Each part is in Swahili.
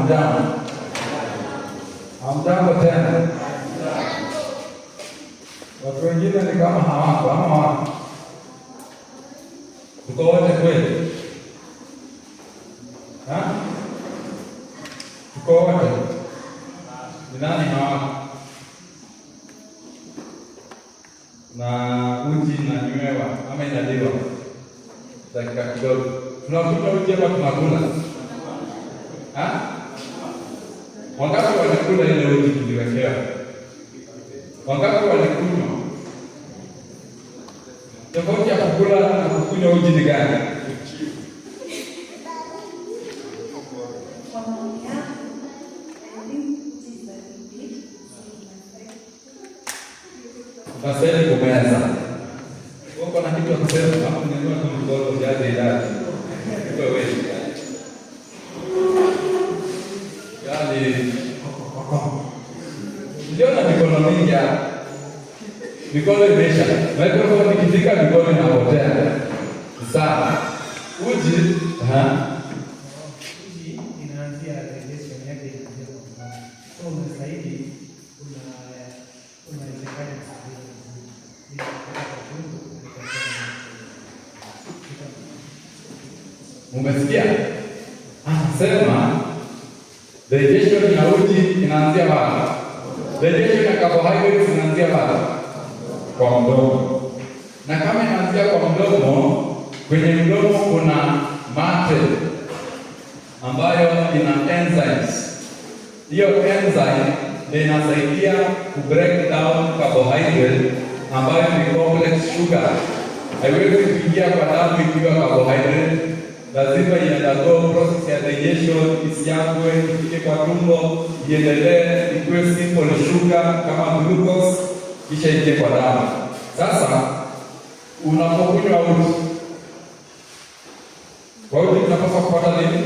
hamjambo? Hamjambo tena. Watu wengine ni kama hawako ama wako. Tuko wote kweli? Tuko wote? Ni nani hawako? Na uji na nywewa ama inaliwa dakika kidogo. Tunakunywa uji ama tunakula? Wangapi walikula ile uji tuliwekewa? Wangapi walikunywa? Tofauti ya kukula na kukunywa uji ni gani? Nasema kumeza. Uko na kitu ya kusema hapo ni ndio mdogo jaje idadi. Kwa wewe. Yaani ndio na mikono mingi ya mikono imesha. Mikono nikifika mikono inapotea. Sawa. Uji uji inaanzia digestion yake inaanzia. So unastahili unaichanganya umesikia? Sema digestion ya uji inaanzia wapi? Digestion ya carbohydrates inaanzia wapi? Kwa mdomo. Na kama inaanzia kwa mdomo, kwenye mdomo kuna mate ambayo ina enzymes. Hiyo enzyme ndio inasaidia ku break down carbohydrate ambayo ni complex sugar. Haiwezi kuingia kwa damu ikiwa carbohydrate. Lazima iendago process ya digestion, isiagwe, ifike kwa tumbo, iendelee ikuwe simple sugar kama glucose, kisha ingie kwa damu. Sasa unapokunywa uji, kwa hiyo tunapaswa kupata nini?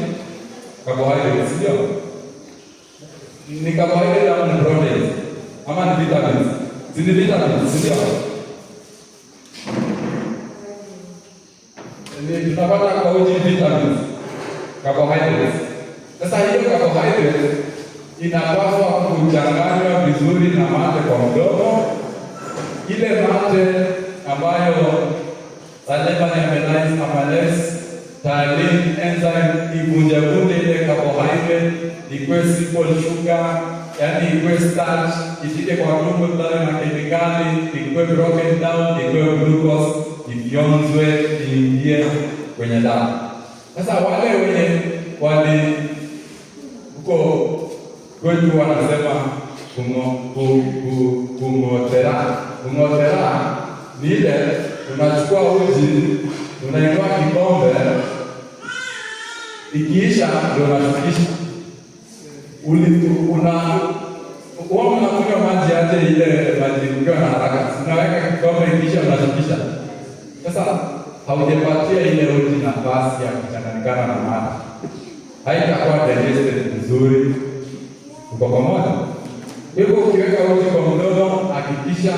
Carbohydrates, sio? Ni carbohydrate ama ni protein? Ama ni vitamins? Si ni vitamins, sio? Tunapata kwa uji vitamins, carbohydrates. Sasa hiyo carbohydrates inapaswa kuchanganywa vizuri na mate kwa mdomo. Ile mate ambayo saliva metabolizes amylase taurine enzyme ivunjavunje ile carbohydrate ikuwe simple sugar, yani ikuwe starch, ifike kwa tumbo ndani na kemikali, ikuwe broken down, ikuwe glucose, ifyonzwe, iingie kwenye damu. Sasa wale wenye wali huko kwetu wanasema kumotera ni ile unachukua uji, unainua kikombe, ikiisha ndio unashukisha. Unakunywa maji aje ile maji ukiwa na haraka. Unaweka kikombe, ikiisha unashukisha. Sasa haujapatia ile uji nafasi ya kuchanganyikana na maji. Haitakuwa digested vizuri. Uko pamoja? Hivyo ukiweka uji kwa mdomo, hakikisha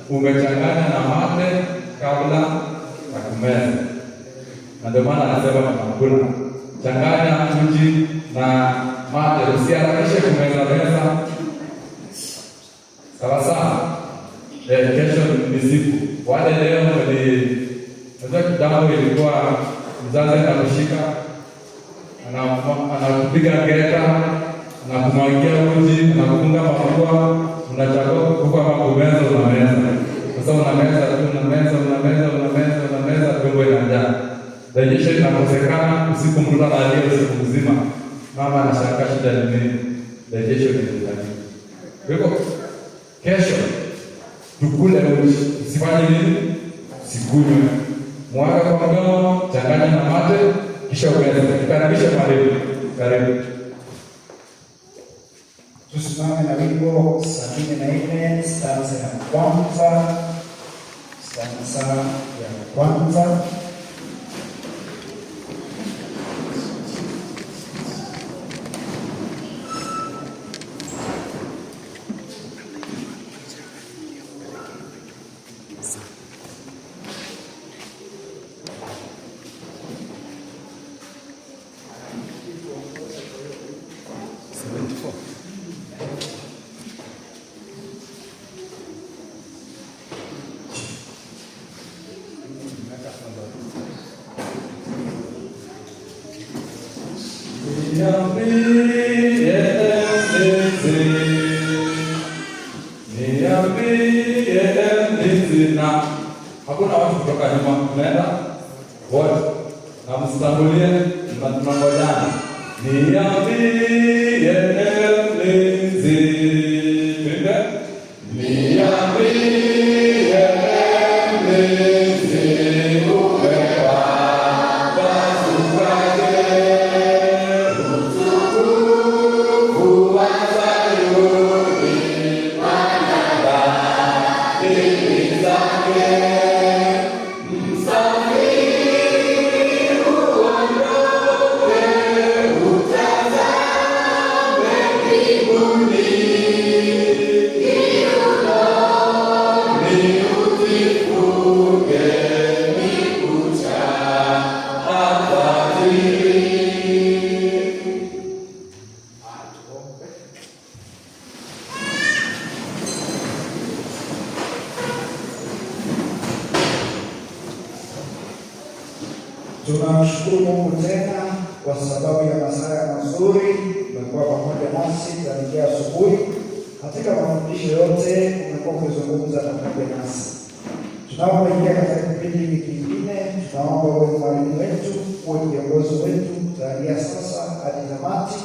umechanganya na mate kabla ya kumeza. Na ndio maana anasema tunakula. Changanya uji na mate, usiharakishe kumeza. Sawa sawa. Kesho ni siku. Wale leo ndio kitambo ilikuwa mzazi anakushika, anakupiga ngeta, anakumwagia uji, anakufunga mapua, unachagua kukupa makumeza unameza. Sasa unameza tumbo inajaa. Digestion inakosekana, usiku mtoto analia usiku mzima. Mama anashangaa shida ni nini? Digestion inakosekana. Kwa hivyo kesho tukule uji, usifanye nini? Sikunywe. Mwaga kwa mdomo, changanya na mate, kisha uweze kukaribisha karibu. Karibu. Tusimame na wimbo 74 stanza ya kwanza. Stanza ya kwanza. Na hakuna watu kutoka nyuma, tunaenda wote na msitangulie, tunangojana. Niambie mlinzi, niambie mlinzi, umepanda shukrani, utukufu wa Sayuni, wanadamu zake. Tunamshukuru Mungu tena kwa sababu ya masaa mazuri umekuwa pamoja nasi tangia asubuhi. Katika mafundisho yote umekuwa ukizungumza pamoja nasi. Tunapoingia katika kipindi hiki kingine, tunaomba uwe mwalimu wetu, uwe kiongozi wetu tangia sasa hadi tamati.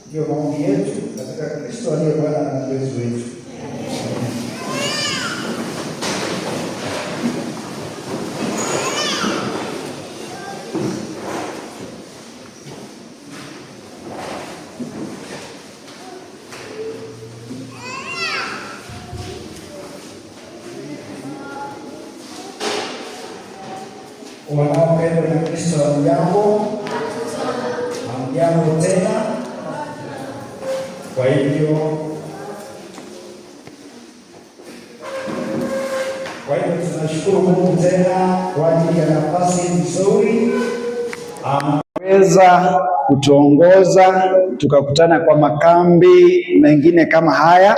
Ndio maombi yetu katika Kristo aliye Bwana na Mwokozi wetu. Wanaopendwa na Kristo, hamjambo? Hamjambo tena. Kwa hivyo tunashukuru Mungu tena kwa ajili ya nafasi nzuri ameweza kutuongoza tukakutana kwa makambi mengine kama haya,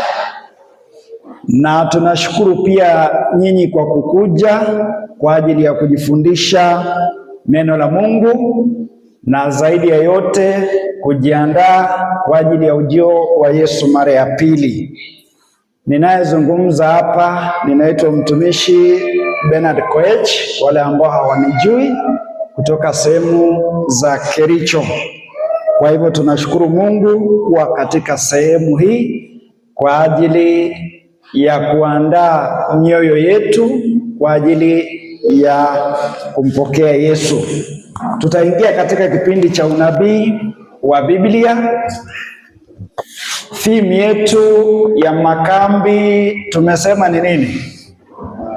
na tunashukuru pia nyinyi kwa kukuja kwa ajili ya kujifundisha neno la Mungu, na zaidi ya yote kujiandaa kwa ajili ya ujio wa Yesu mara ya pili. Ninayezungumza hapa ninaitwa mtumishi Bernard Koech, wale ambao hawanijui, kutoka sehemu za Kericho. Kwa hivyo tunashukuru Mungu kuwa katika sehemu hii kwa ajili ya kuandaa mioyo yetu kwa ajili ya kumpokea Yesu. Tutaingia katika kipindi cha unabii wa Biblia. Theme yetu ya makambi tumesema ni nini?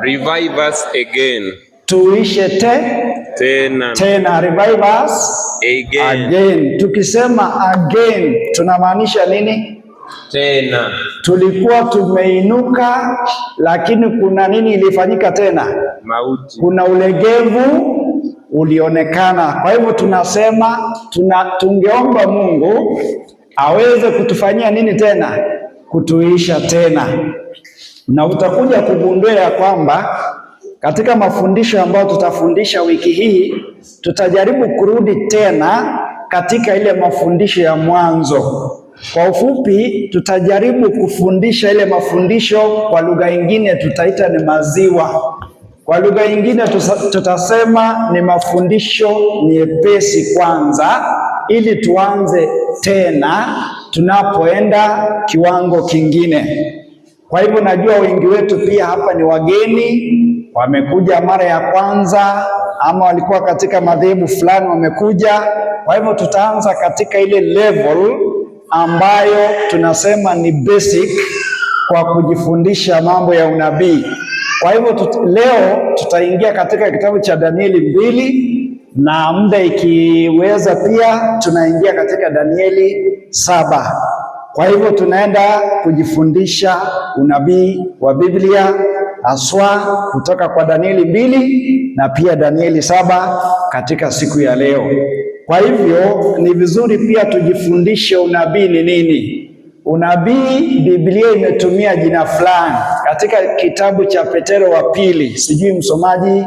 Revive us again. Tuishe tena. Revive us again. Tukisema again tunamaanisha nini? Tena. Tulikuwa tumeinuka, lakini kuna nini ilifanyika tena? Mauti. Kuna ulegevu ulionekana. Kwa hivyo tunasema tungeomba Mungu aweze kutufanyia nini tena? Kutuisha tena. Na utakuja kugundua ya kwamba katika mafundisho ambayo tutafundisha wiki hii, tutajaribu kurudi tena katika ile mafundisho ya mwanzo. Kwa ufupi, tutajaribu kufundisha ile mafundisho, kwa lugha nyingine tutaita ni maziwa. Kwa lugha nyingine tutasema ni mafundisho nyepesi kwanza, ili tuanze tena tunapoenda kiwango kingine. Kwa hivyo najua wengi wetu pia hapa ni wageni, wamekuja mara ya kwanza, ama walikuwa katika madhehebu fulani wamekuja. Kwa hivyo tutaanza katika ile level ambayo tunasema ni basic kwa kujifundisha mambo ya unabii. Kwa hivyo leo tutaingia katika kitabu cha Danieli 2, na muda ikiweza pia tunaingia katika Danieli 7. Kwa hivyo tunaenda kujifundisha unabii wa Biblia haswa kutoka kwa Danieli 2 na pia Danieli 7 katika siku ya leo. Kwa hivyo ni vizuri pia tujifundishe unabii ni nini. Unabii, Biblia imetumia jina fulani katika kitabu cha Petero wa pili. Sijui msomaji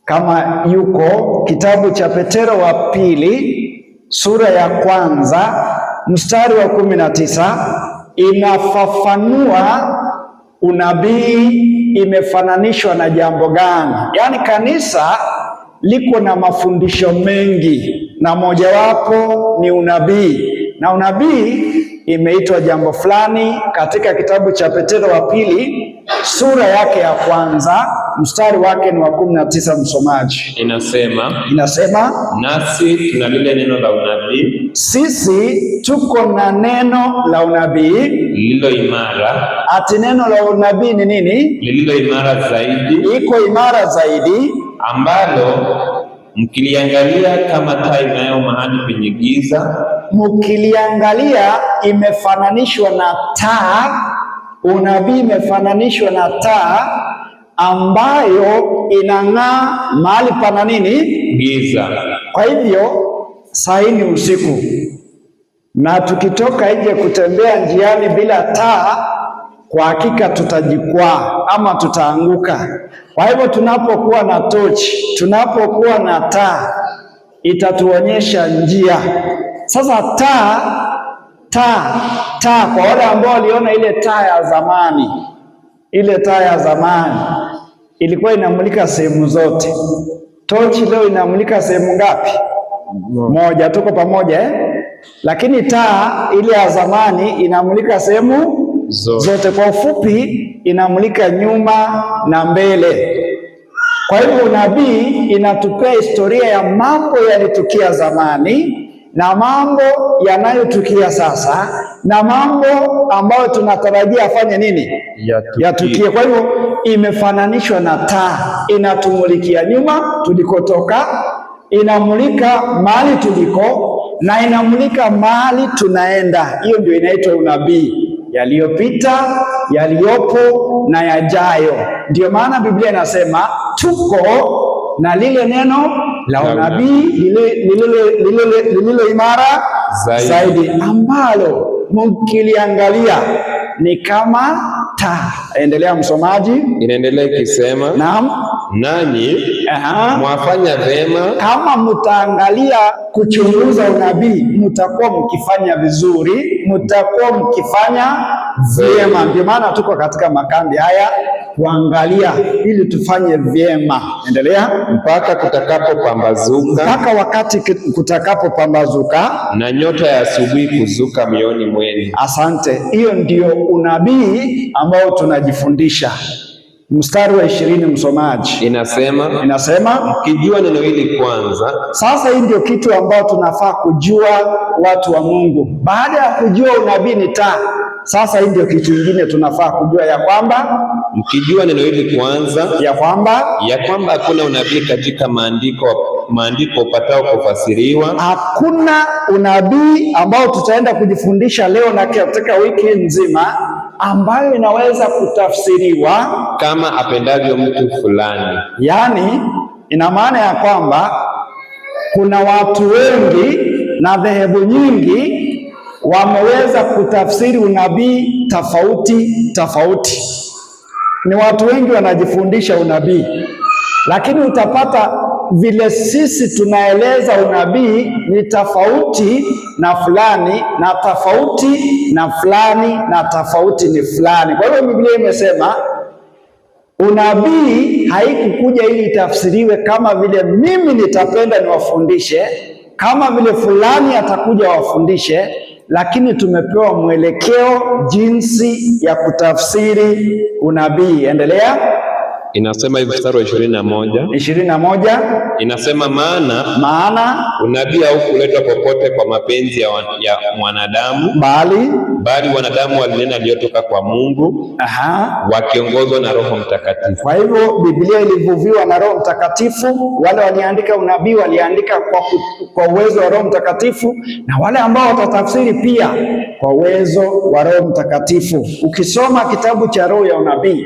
kama yuko, kitabu cha Petero wa pili sura ya kwanza mstari wa 19 inafafanua unabii imefananishwa na jambo gani. Yaani kanisa liko na mafundisho mengi na mojawapo ni unabii, na unabii imeitwa jambo fulani katika kitabu cha Petro wa pili sura yake ya kwanza mstari wake ni wa 19. Msomaji, inasema nasi tuna lile neno la unabii, sisi tuko na neno la unabii lililo imara. Ati neno la unabii ni nini? Lililo imara zaidi, iko imara zaidi, ambalo mkiliangalia kama taa inayo mahali penye giza. Mkiliangalia imefananishwa na taa, unabii imefananishwa na taa ambayo inang'aa mahali pana nini? Giza. Kwa hivyo saa hii ni usiku, na tukitoka nje kutembea njiani bila taa, kwa hakika tutajikwaa ama tutaanguka. Kwa hivyo tunapokuwa na tochi, tunapokuwa na taa, itatuonyesha njia. Sasa taa kwa wale ambao waliona ile taa ya zamani, ile taa ya zamani ilikuwa inamulika sehemu zote. Tochi leo inamulika sehemu ngapi? Moja. Tuko pamoja eh? Lakini taa ile ya zamani inamulika sehemu zote. Kwa ufupi, inamulika nyuma na mbele. Kwa hivyo unabii inatupea historia ya mambo yalitukia zamani na mambo yanayotukia sasa na mambo ambayo tunatarajia afanye nini? Yatukie. Kwa hivyo imefananishwa na taa, inatumulikia nyuma tulikotoka, inamulika mahali tuliko na inamulika mahali tunaenda. Hiyo ndio inaitwa unabii, yaliyopita, yaliyopo na yajayo. Ndio maana Biblia inasema tuko na lile neno la unabii lililo imara zaidi, ambalo mkiliangalia ni kama taa. Endelea msomaji. Inaendelea ikisema, naam, nanyi mwafanya vema. Kama mtaangalia kuchunguza unabii, mtakuwa mkifanya vizuri, mtakuwa mkifanya vyema. Ndio maana tuko katika makambi haya kuangalia ili tufanye vyema. Endelea. Mpaka kutakapopambazuka, mpaka wakati kutakapopambazuka na nyota ya asubuhi kuzuka mioyoni mwenu. Asante. Hiyo ndio unabii ambao tunajifundisha. Mstari wa 20 msomaji. Inasema mkijua neno hili kwanza. Sasa hii ndio kitu ambao tunafaa kujua, watu wa Mungu. Baada ya kujua unabii ni taa, sasa hii ndio kitu kingine tunafaa kujua, ya kwamba mkijua neno hili kwanza, ya kwamba hakuna unabii katika maandiko upatao kufasiriwa. Hakuna unabii ambao tutaenda kujifundisha leo na katika wiki nzima ambayo inaweza kutafsiriwa kama apendavyo mtu fulani. Yaani ina maana ya kwamba kuna watu wengi na dhehebu nyingi wameweza kutafsiri unabii tofauti. Ni watu wengi wanajifundisha unabii, lakini utapata vile sisi tunaeleza unabii ni tofauti na fulani na tofauti na fulani na tofauti ni fulani. Kwa hiyo Biblia imesema unabii haikukuja ili itafsiriwe kama vile mimi nitapenda niwafundishe, kama vile fulani atakuja wafundishe, lakini tumepewa mwelekeo jinsi ya kutafsiri unabii. Endelea. Inasema hivi mstari wa 21. Inasema maana unabii haukuletwa popote kwa mapenzi ya mwanadamu, bali wanadamu walinena aliyotoka kwa Mungu, wakiongozwa na Roho Mtakatifu. Kwa hivyo Biblia ilivuviwa na Roho Mtakatifu. Wale waliandika unabii waliandika kwa uwezo wa Roho Mtakatifu, na wale ambao watatafsiri pia kwa uwezo wa Roho Mtakatifu. Ukisoma kitabu cha Roho ya Unabii,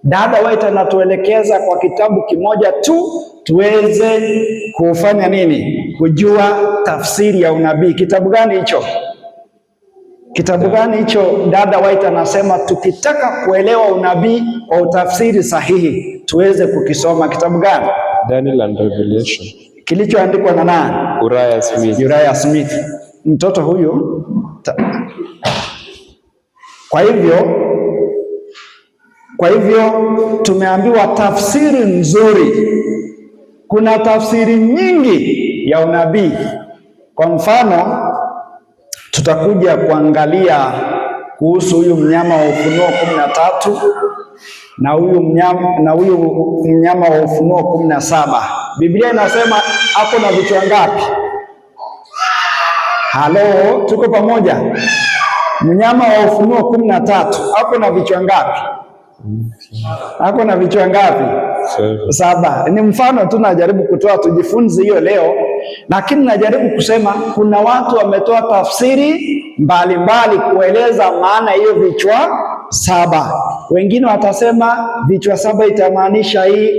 Dada White anatuelekeza kwa kitabu kimoja tu tuweze kufanya nini? Kujua tafsiri ya unabii. Kitabu gani hicho? Kitabu gani hicho? Dada White anasema tukitaka kuelewa unabii kwa utafsiri sahihi tuweze kukisoma. Kitabu gani? Daniel and Revelation. kilichoandikwa na nani? Uriah Smith. Mtoto huyu. Kwa hivyo tumeambiwa tafsiri nzuri. Kuna tafsiri nyingi ya unabii. Kwa mfano, tutakuja kuangalia kuhusu huyu mnyama wa Ufunuo 13 na huyu mnyama wa Ufunuo 17. Biblia inasema hapo na vichwa ngapi? Halo, tuko pamoja? Mnyama wa Ufunuo 13 hapo na vichwa ngapi? Hapo na vichwa ngapi? 7. Ni mfano tu najaribu kutoa, tujifunze hiyo leo, lakini najaribu kusema kuna watu wametoa tafsiri mbalimbali kueleza maana hiyo vichwa 7. Wengine watasema vichwa 7 itamaanisha hii.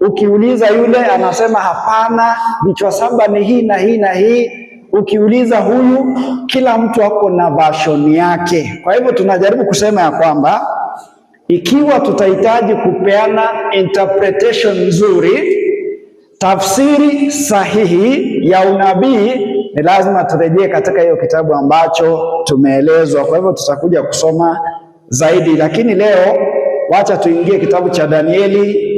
Ukiuliza yule anasema hapana, vichwa 7 ni hii na hii na hii. Ukiuliza huyu, kila mtu ako na version yake. Kwa hivyo tunajaribu kusema ya kwamba ikiwa tutahitaji kupeana interpretation nzuri, tafsiri sahihi ya unabii, ni lazima turejee katika hiyo kitabu ambacho tumeelezwa. Kwa hivyo tutakuja kusoma zaidi, lakini leo wacha tuingie kitabu cha Danieli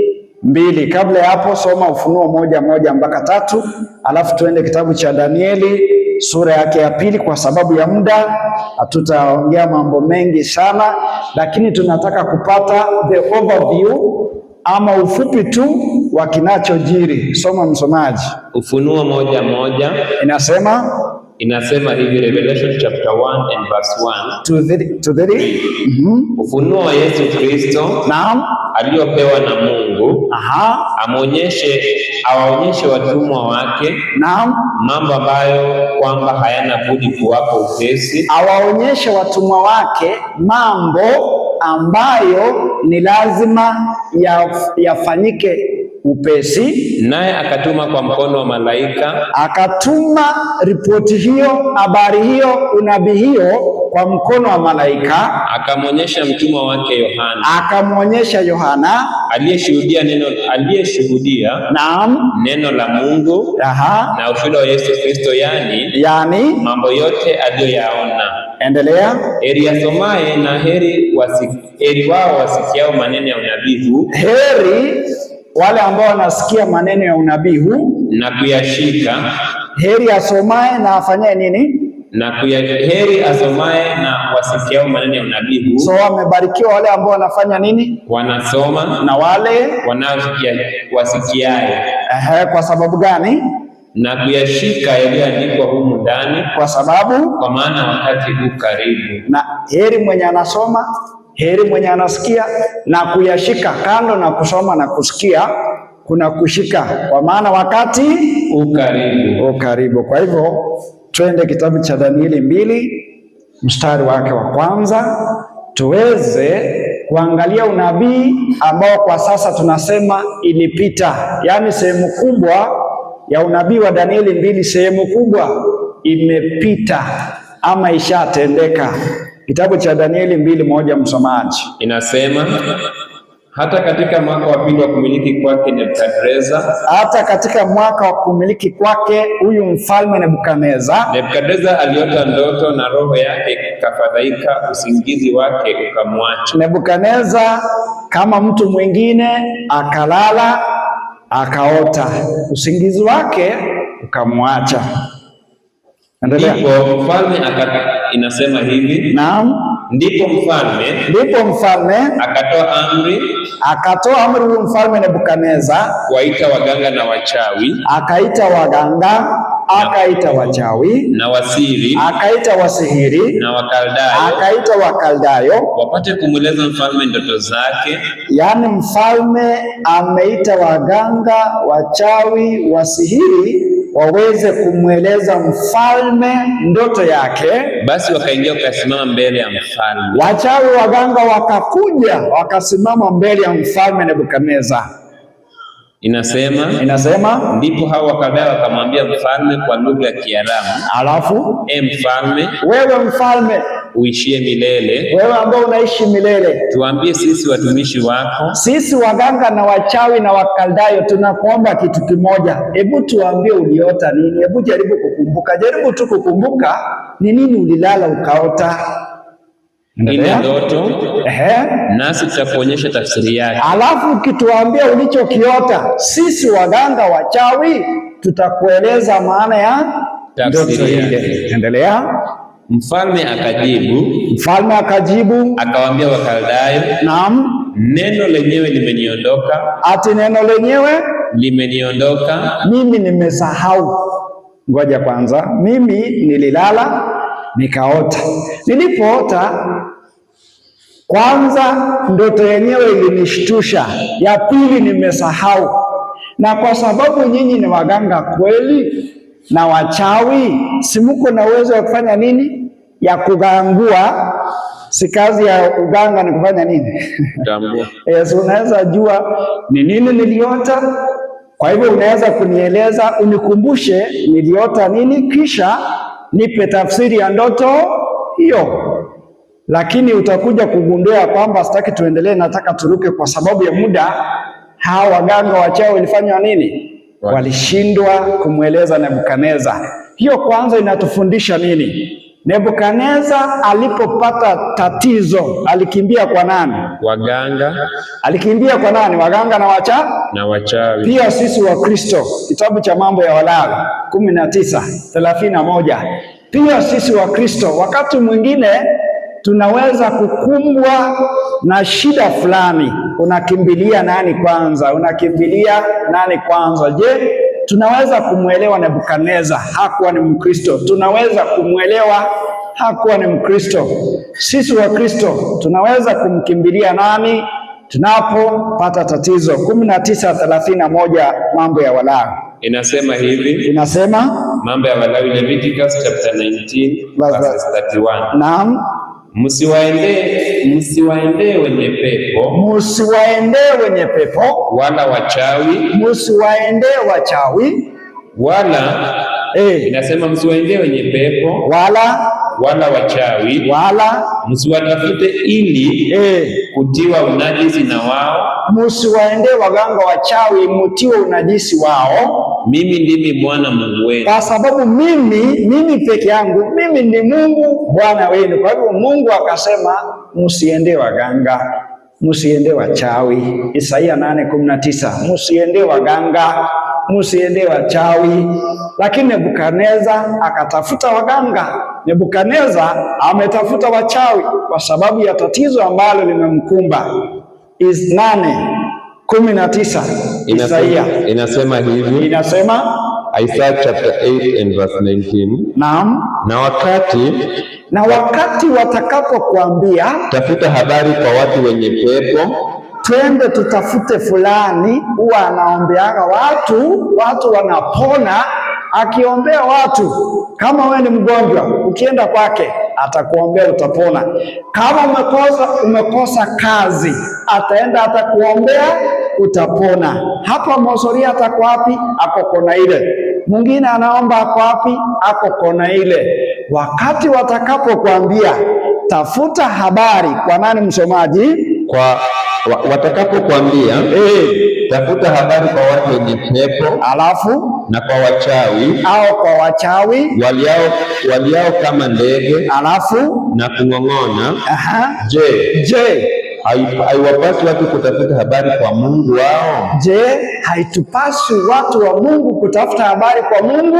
2. Kabla ya hapo, soma Ufunuo 1:1 mpaka 3, alafu tuende kitabu cha Danieli sura yake ya 2. Kwa sababu ya muda hatutaongea mambo mengi sana, lakini tunataka kupata the overview ama ufupi tu wa kinachojiri. Soma msomaji. Ufunuo 1:1 inasema hivi, Revelation chapter 1 and verse 1 to 3. Ufunuo wa Yesu Kristo, naam, aliopewa na Mungu, awaonyeshe watumwa wake, naam, mambo ambayo kwamba hayana budi kuwapa upesi. Awaonyeshe watumwa wake mambo ambayo ni lazima yafanyike upesi. Naye akatuma kwa mkono wa malaika, akatuma ripoti hiyo, habari hiyo, unabii hiyo kwa mkono wa malaika. Akamwonyesha mtumwa wake Yohana, aliyeshuhudia neno la Mungu na ushuhuda wa Yesu Kristo, yani mambo yote aliyoyaona. Endelea. Heri asomaye na heri wao wasikiao maneno ya unabii huu. Heri wale ambao wanasikia maneno ya unabii huu na kuyashika. Heri asomaye na afanyaye nini? Heri asomaye na wasikiao maneno ya unabii huu. So wamebarikiwa wale ambao wanafanya nini? Wanasoma. Na wale wasikiaye. Kwa sababu gani? Na kuyashika yaliyoandikwa humu ndani, kwa maana wakati huu karibu. Na heri mwenye anasoma, heri mwenye anasikia na kuyashika. Kando na kusoma na kusikia, kuna kushika, kwa maana wakati ukaribu. Kwa hivyo twende kitabu cha Danieli 2 mstari wake wa kwanza, tuweze kuangalia unabii ambao kwa sasa tunasema ilipita. Yaani sehemu kubwa ya unabii wa Danieli 2, sehemu kubwa imepita ama ishatendeka. Kitabu cha Danieli 2:1, msomaji. Inasema, hata katika mwaka wa pili wa kumiliki kwake Nebukadreza. Hata katika mwaka wa kumiliki kwake huyu mfalme Nebukadneza. Nebukadneza aliota ndoto na roho yake ikafadhaika, usingizi wake ukamwacha. Nebukadneza kama mtu mwingine akalala, akaota, usingizi wake ukamwacha. Ndipo mfalme inasema hivi. Naam. Ndipo mfalme akatoa amri huyu mfalme Nebukadneza kuwaita waganga na wachawi. Akaita waganga, akaita wachawi na wasiri, akaita wasihiri na wakaldayo, akaita wakaldayo, wapate kumweleza mfalme ndoto zake. Yaani mfalme ameita waganga, wachawi, wasihiri waweze kumweleza mfalme ndoto yake. Basi wakaingia wakasimama mbele ya mfalme. Wachawi waganga wakakuja wakasimama mbele ya mfalme Nebukadneza. Inasema ndipo hao Wakaldayo wakamwambia mfalme kwa lugha ya Kiaramu, alafu mfalme, wewe mfalme uishie milele, wewe ambao unaishi milele, tuambie sisi watumishi wako, sisi waganga na wachawi na Wakaldayo tunakuomba kitu kimoja. Hebu tuambie uliota nini? Hebu jaribu kukumbuka, jaribu tu kukumbuka ni nini ulilala ukaota. Ile ndoto, nasi tutakuonyesha tafsiri yake. Alafu ukituambia ulichokiota, sisi waganga wachawi tutakueleza maana ya tafsiri yake. Endelea. Mfalme akajibu akawaambia Wakaldayo, naam, neno lenyewe limeniondoka. Ati neno lenyewe limeniondoka, mimi nimesahau. Ngoja kwanza, mimi nililala nikaota. Nilipoota kwanza, ndoto yenyewe ilinishtusha. Ya pili, nimesahau. Na kwa sababu nyinyi ni waganga kweli na wachawi, si mko na uwezo wa kufanya nini? Ya kugangua. Si kazi ya uganga ni kufanya nini? Yes, unaweza jua ni nini niliota. Kwa hivyo unaweza kunieleza, unikumbushe niliota nini, kisha nipe tafsiri ya ndoto hiyo. Lakini utakuja kugundua kwamba sitaki tuendelee, nataka turuke kwa sababu ya muda. Hawa waganga wachawi walifanywa nini? Walishindwa kumweleza Nebukadneza. Hiyo kwanza inatufundisha nini? Nebukadneza alipopata tatizo alikimbia kwa nani? Waganga. Alikimbia kwa nani? Waganga na wachawi. Pia sisi wa Kristo, kitabu cha Mambo ya Walawi 19:31. Pia sisi wa Kristo wakati mwingine tunaweza kukumbwa na shida fulani. Unakimbilia nani kwanza? Je, tunaweza kumwelewa Nebukadneza? Hakuwa ni Mkristo. Tunaweza kumwelewa? Hakuwa ni Mkristo. Sisi wa Kristo tunaweza kumkimbilia nani tunapopata tatizo? 19:31 Mambo ya Walawi inasema hivi. Mambo ya Walawi, Leviticus chapter 19 verse 31. Naam. Msiwaendee wenye pepo, wala wachawi, wala inasema msiwaendee wenye pepo, wala wachawi, msiwatafute ili kutiwa unajisi na wao. Msiwaendee waganga wachawi mutiwe unajisi wao. Mimi ndimi Bwana Mungu wenu. Kwa sababu mimi peke yangu, mimi ni Mungu Bwana wenu. Kwa hivyo Mungu akasema msiendee waganga, msiendee wachawi. Isaia 8:19, msiendee waganga, msiendee wachawi. Lakini Nebukadneza akatafuta waganga. Nebukadneza ametafuta wachawi kwa sababu ya tatizo ambalo limemkumba. 8:19 Isaia inasema hivi. Isaiah chapter 8 and verse 19. Naam. Na wakati watakapokuambia tafuta habari kwa watu wenye pepo, twende tutafute fulani, huwa anaombeaga watu wanapona. Akiombea watu, kama wewe ni mgonjwa, ukienda kwake atakuombea utapona. Kama umekosa kazi, ataenda atakuombea utapona. Hapa Mosoria atako wapi? Ako kona ile. Mwingine anaomba ako wapi? Ako kona ile. Wakati watakapokuambia tafuta habari kwa nani, msomaji? Watakapokuambia tafuta habari kwa watu wenye pepo, alafu na kwa wachawi waliao kama ndege, alafu na kung'ong'ona. Je, haiwapasi watu kutafuta habari kwa Mungu wao? Je, haitupasi watu wa Mungu kutafuta habari kwa Mungu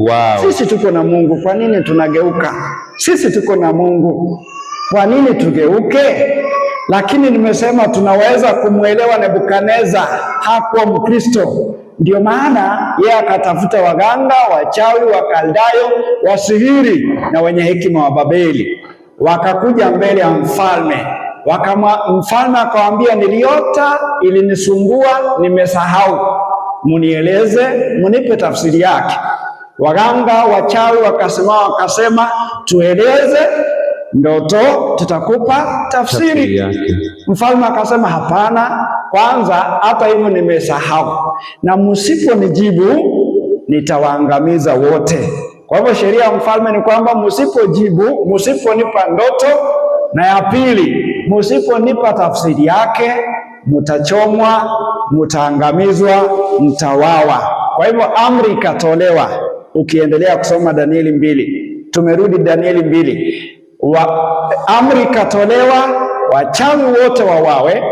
wao? Sisi tuko na Mungu, kwa nini tunageuka? Sisi tuko na Mungu, kwa nini tugeuke? Lakini nimesema tunaweza kumwelewa Nebukadneza, hakuwa Mkristo. Ndio maana yeye akatafuta waganga, wachawi, Wakaldayo, wasihiri na wenye hekima wa Babeli. Wakakuja mbele ya mfalme. Mfalme akawaambia, niliota, ilinisumbua, nimesahau. Munieleze, munipe tafsiri yake. Waganga, wachawi wakasema tueleze ndoto, tutakupa tafsiri. Mfalme akasema hapana, kwanza hata hivyo nimesahau, na msiponijibu nitawaangamiza wote. Kwa hivyo sheria ya mfalme ni kwamba msipojibu, msiponipa ndoto, na ya pili msiponipa tafsiri yake, mtachomwa, mtaangamizwa, mtawawa. Kwa hivyo amri ikatolewa. Ukiendelea kusoma Danieli 2, tumerudi Danieli 2, amri ikatolewa, wachawi wote wawawe,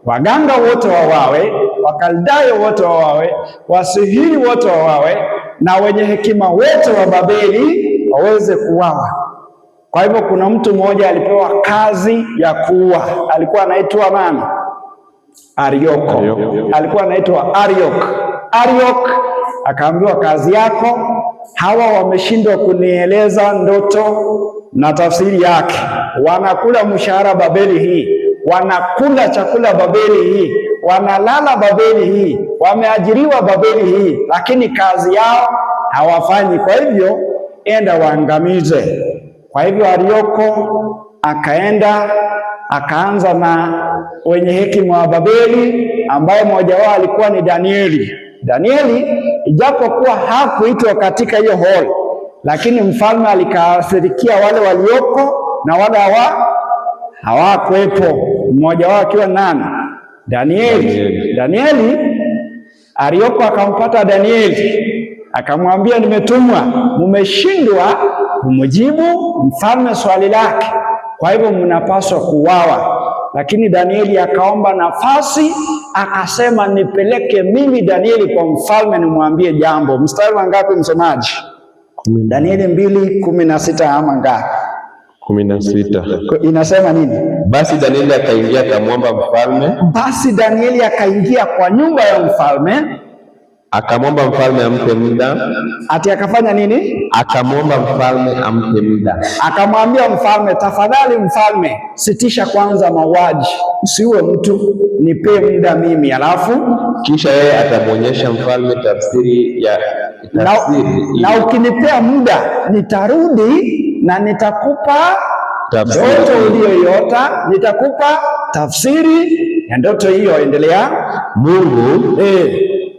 waganga wote wawawe, wakaldayo wote wawawe, wasihiri wote wawawe, na wenye hekima wote wa Babeli waweze kuwawa. Kwa hivyo kuna mtu mmoja alipewa kazi ya kuua. Alikuwa anaitwa nani? Arioko. Alikuwa anaitwa Ariok akaambiwa, kazi yako, hawa wameshindwa kunieleza ndoto na tafsiri yake, wanakula mshahara Babeli hii, wanakula chakula Babeli hii, wanalala Babeli hii, wameajiriwa Babeli hii, lakini kazi yao hawafanyi. Kwa hivyo enda waangamize. Kwa hivyo Arioko akaenda akaanza na wenye hekima wa Babeli, ambaye mmoja wao alikuwa ni Danieli. Danieli ijapokuwa hakuitwa katika hiyo hall, lakini mfalme alikasirikia wale walioko na wale hawakuwepo. Mmoja wao akiwa nani? Danieli. Arioko akampata Danieli akamwambia, nimetumwa, mumeshindwa kumjibu mfalme swali lake, kwa hivyo mnapaswa kuuawa. Lakini Danieli akaomba nafasi, akasema, nipeleke mimi Danieli kwa mfalme nimwambie jambo. Mstari wa ngapi msomaji? Danieli 2:16 ama ngapi? 16. Inasema nini? Basi Danieli akaingia akamwomba mfalme. Basi Danieli akaingia kwa nyumba ya mfalme, akamwomba mfalme ampe muda. Ati akafanya nini? Akamwomba mfalme ampe muda. Akamwambia mfalme, tafadhali mfalme, sitisha kwanza mauaji, usiue mtu, nipe muda mimi, alafu kisha yeye atamwonyesha mfalme tafsiri ya na ukinipea muda nitarudi na nitakupa ndoto uliyoiota, nitakupa tafsiri ya ndoto hiyo. Endelea. Mungu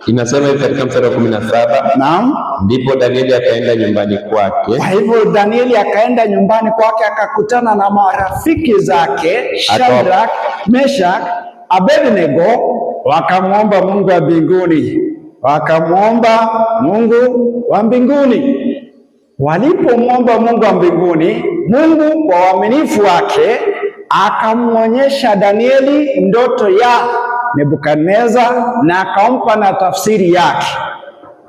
inasema hivi katika mstari wa 17. Naam. Ndipo Danieli akaenda nyumbani kwake. Kwa hivyo Danieli akaenda nyumbani kwake, akakutana na marafiki zake Shadrach, Meshach, Abednego, wakamwomba Mungu wa mbinguni. Walipomwomba Mungu wa mbinguni, Mungu kwa uaminifu wake akamwonyesha Danieli ndoto ya Nebukadneza na akampa na tafsiri yake.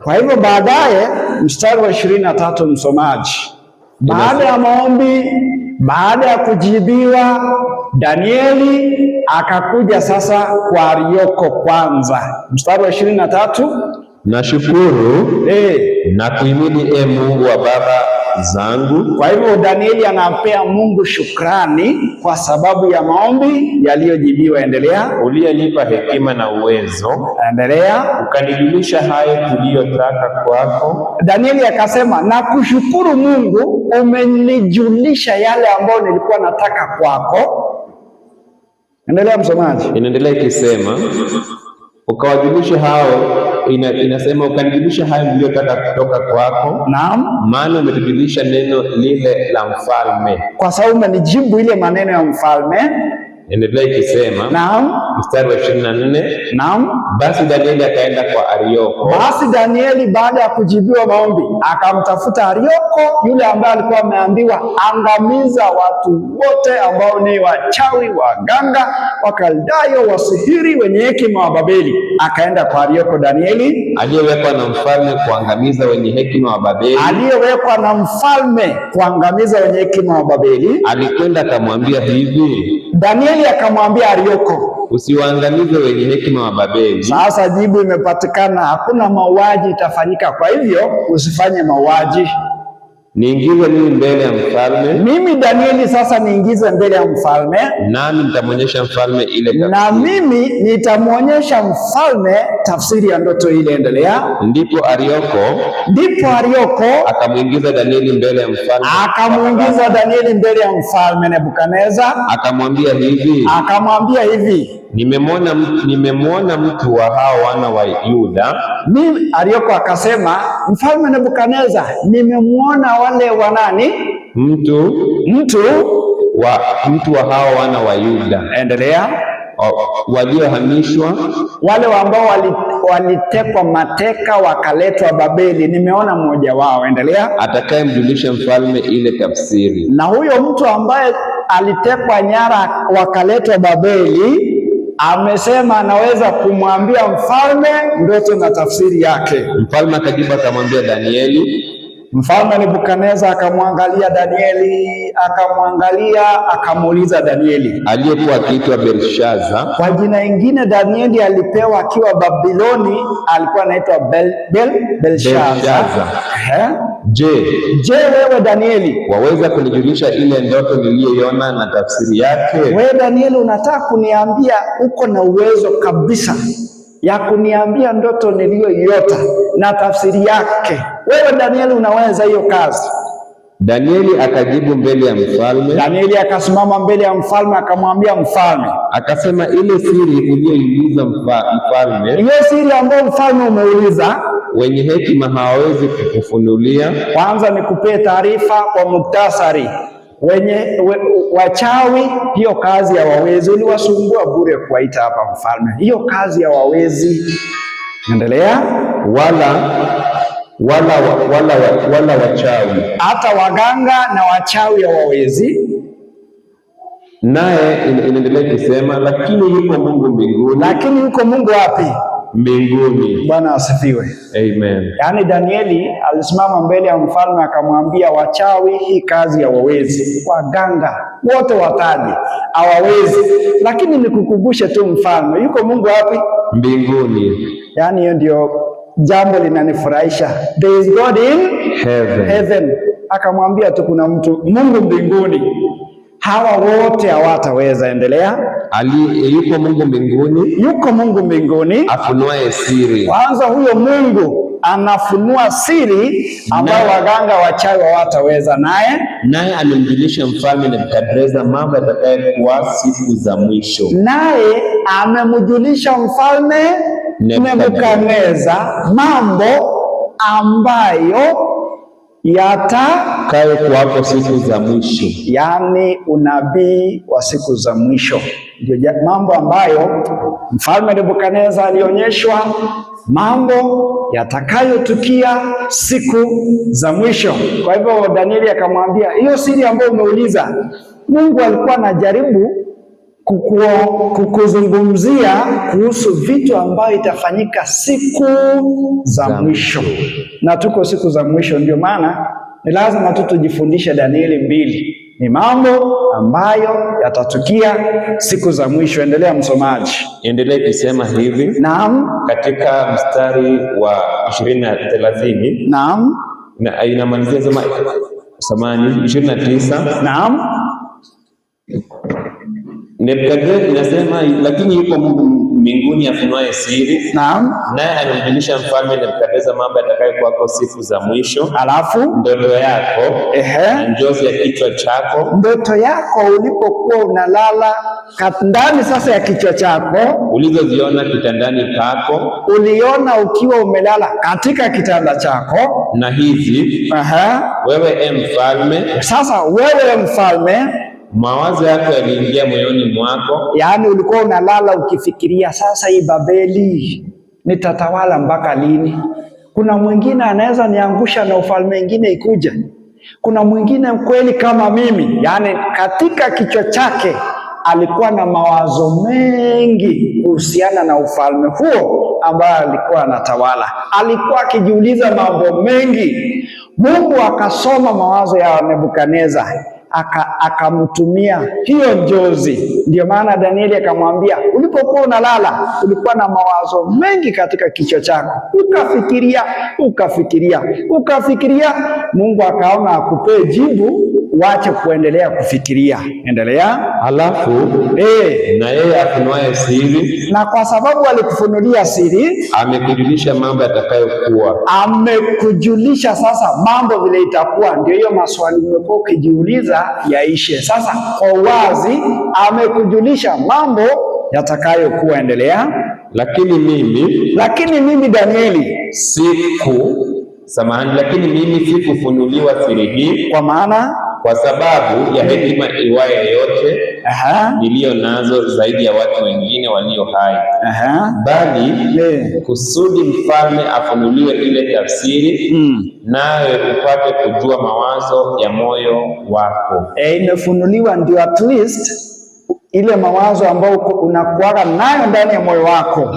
Kwa hivyo baadaye, mstari wa 23 msomaji, baada ya maombi, baada ya kujibiwa, Danieli akakuja sasa kwa Arioko kwanza. Mstari wa 23, nashukuru na kuhimidi Mungu wa baba zangu. Kwa hivyo Danieli anampea Mungu shukrani kwa sababu ya maombi yaliyojibiwa. Endelea. Uliyenipa hekima na uwezo. Endelea. Ukanijulisha hayo tuliyotaka kwako. Danieli akasema, na kushukuru Mungu, umenijulisha yale ambayo nilikuwa nataka kwako. Endelea msomaji. Inaendelea ikisema, ukawajulisha hao, inasema ukanijulisha hayo niliyotaka kutoka kwako. Naam. Maana umetujulisha neno lile la mfalme. Kwa sababu umenijibu ile maneno ya mfalme. Endelea ikisema. Naam. Mstari wa 24. Naam. Basi Danieli akaenda kwa Arioko. Basi Danieli baada ya kujibiwa maombi akamtafuta Arioko, yule ambaye alikuwa ameambiwa angamiza watu wote ambao ni wachawi, waganga, wakaldayo, wasihiri, wenye hekima wa Babeli. Akaenda kwa Arioko Danieli, aliyewekwa na mfalme kuangamiza wenye hekima wa Babeli. Aliyewekwa na mfalme kuangamiza wenye hekima wa Babeli. Alikwenda akamwambia hivi. Danieli akamwambia Arioko, usiwaangamize wenye hekima wa Babeli. Sasa jibu imepatikana, hakuna mauaji itafanyika, kwa hivyo usifanye mauaji. niingize mimi mbele ya mfalme. Mimi Danieli sasa niingize mbele ya mfalme, nami nitamwonyesha mfalme ile tafsiri. Na mimi nitamwonyesha mfalme tafsiri ya ndoto ile. Endelea. Ndipo Arioko akamwingiza Danieli mbele ya mfalme. Akamwingiza Danieli mbele ya mfalme Nebukadneza. Akamwambia hivi, nimemwona mtu wa hao wana wa Yuda. Arioko akasema, mfalme Nebukadneza, nimemwona wale wa nani? Mtu wa hao wana wa Yuda. Endelea. Waliohamishwa, wale ambao walitekwa mateka wakaletwa Babeli, nimeona mmoja wao. Endelea. Atakayemjulisha mfalme ile tafsiri. Na huyo mtu ambaye alitekwa nyara wakaletwa Babeli amesema anaweza kumwambia mfalme ndoto na tafsiri yake. Mfalme akajibu akamwambia Danieli. Mfalme Nebukadneza akamwangalia Danieli, akamuuliza Danieli, aliyekuwa akiitwa Belshaza. Kwa jina ingine Danieli alipewa akiwa Babiloni, alikuwa anaitwa Belshaza. Je, wewe Danieli waweza kunijulisha ile ndoto niliyoiona na tafsiri yake? Wewe Danieli unataka kuniambia, uko na uwezo kabisa ya kuniambia ndoto niliyoiota na tafsiri yake. Wewe Danieli unaweza hiyo kazi. Danieli akajibu mbele ya mfalme. Danieli akasimama mbele ya mfalme akamwambia mfalme, akasema, ile siri uliyoiuliza mfalme, hiyo siri ambayo mfalme umeuliza, wenye hekima hawawezi kukufunulia. Kwanza nikupee taarifa kwa muktasari. Wachawi, hiyo kazi ya wawezi, uliwasumbua bure kuwaita hapa mfalme. Hiyo kazi ya wawezi. Endelea. Wala wachawi, hata waganga na wachawi ya wawezi. Naye inaendelea kusema, lakini yuko Mungu mbinguni. Lakini yuko Mungu wapi? Mbinguni. Bwana asifiwe. Amen. Yaani Danieli alisimama mbele ya mfalme akamwambia, wachawi hii kazi ya wawezi, waganga wote wataji hawawezi. Lakini nikukumbushe tu mfalme, yuko Mungu wapi? Mbinguni. Yaani hiyo ndio jambo linanifurahisha. There is God in heaven. Akamwambia tu kuna Mungu mbinguni. Hawa wote hawataweza. Endelea. Yuko Mungu mbinguni. Yuko Mungu mbinguni afunuaye siri. Kwanza huyo Mungu anafunua siri ambayo waganga wachawi hawataweza. Naye amemjulisha mfalme Nebukadneza mambo yatakayokuwa siku za mwisho. Naye amemjulisha mfalme Nebukadneza mambo ambayo yatakayokuwako siku za mwisho, yaani unabii wa siku za mwisho. Ndio mambo ambayo mfalme Nebukadneza alionyeshwa, mambo yatakayotukia siku za mwisho. Kwa hivyo Danieli akamwambia, hiyo siri ambayo umeuliza, Mungu alikuwa anajaribu kukuzungumzia kuhusu vitu ambayo itafanyika siku za mwisho. Na tuko siku za mwisho, ndio maana ni lazima tu tujifundishe Danieli 2. Ni mambo ambayo yatatukia siku za mwisho. Endelea msomaji. Endelea kusema hivi. Naam. Katika mstari wa 20 na 30. Naam. Na inamalizia sema 29. Naam. Nebukadneza inasema, lakini yuko Mungu mbinguni afunuaye siri. Naam. Naye anamjulisha mfalme Nebukadneza mambo yatakayokuwako siku za mwisho. Alafu ndoto yako na njozi ya kichwa chako. Ndoto yako ulipokuwa unalala ndani sasa ya kichwa chako, ulizoziona kitandani pako. Uliona ukiwa umelala katika kitanda chako. Na hizi wewe mfalme. Sasa wewe mfalme, mawazo yako yaliingia moyoni mwako. Yaani ulikuwa unalala ukifikiria, sasa hii Babeli nitatawala mpaka lini? Kuna mwingine anaweza niangusha na ufalme mwingine ikuja. Kuna mwingine kweli kama mimi. Yaani katika kichwa chake alikuwa na mawazo mengi kuhusiana na ufalme huo ambao alikuwa anatawala. Alikuwa akijiuliza mambo mengi. Mungu akasoma mawazo ya Nebukadneza, akamtumia hiyo njozi. Ndio maana Danieli akamwambia, ulipokuwa unalala ulikuwa na mawazo mengi katika kichwa chako, ukafikiria. Mungu akaona akupee jibu, wache kuendelea kufikiria. Endelea. Halafu na yeye afunuaye siri, na kwa sababu alikufunulia siri, amekujulisha mambo yatakayokuwa. Amekujulisha sasa mambo vile itakuwa. Ndio hiyo maswali umekuwa ukijiuliza yaishe sasa kwa uwazi. Amekujulisha mambo yatakayokuwa. Endelea. Lakini mimi Danieli lakini mimi sikufunuliwa siri hii, kwa sababu ya hekima iwaye yote niliyo nazo zaidi ya watu wengine walio hai, bali kusudi mfalme afunuliwe ile tafsiri, nawe upate kujua mawazo ya moyo wako. Imefunuliwa ndio at least ile mawazo ambayo unakuwa nayo ndani ya moyo wako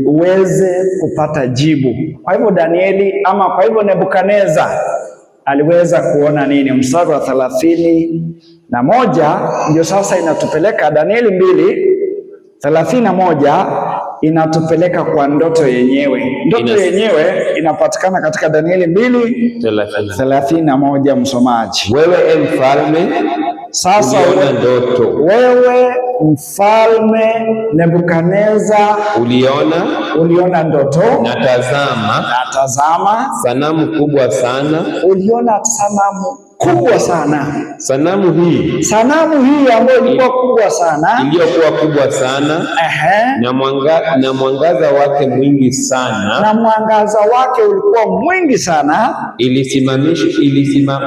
uweze kupata jibu. Kwa hivyo kwa hivyo Nebukadneza aliweza kuona nini? Mstari wa 31 ndio sasa inatupeleka Danieli 2:31 inatupeleka kwa ndoto yenyewe. Ndoto yenyewe inapatikana katika Danieli 2:31. Msomaji, wewe mfalme sasa ndoto. Wewe mfalme Nebukadneza uliona ndoto, na tazama sanamu kubwa sana. Uliona sanamu kubwa sana. Sanamu hii ambayo ilikuwa kubwa sana, na mwangaza wake mwingi sana, ulikuwa mwingi sana.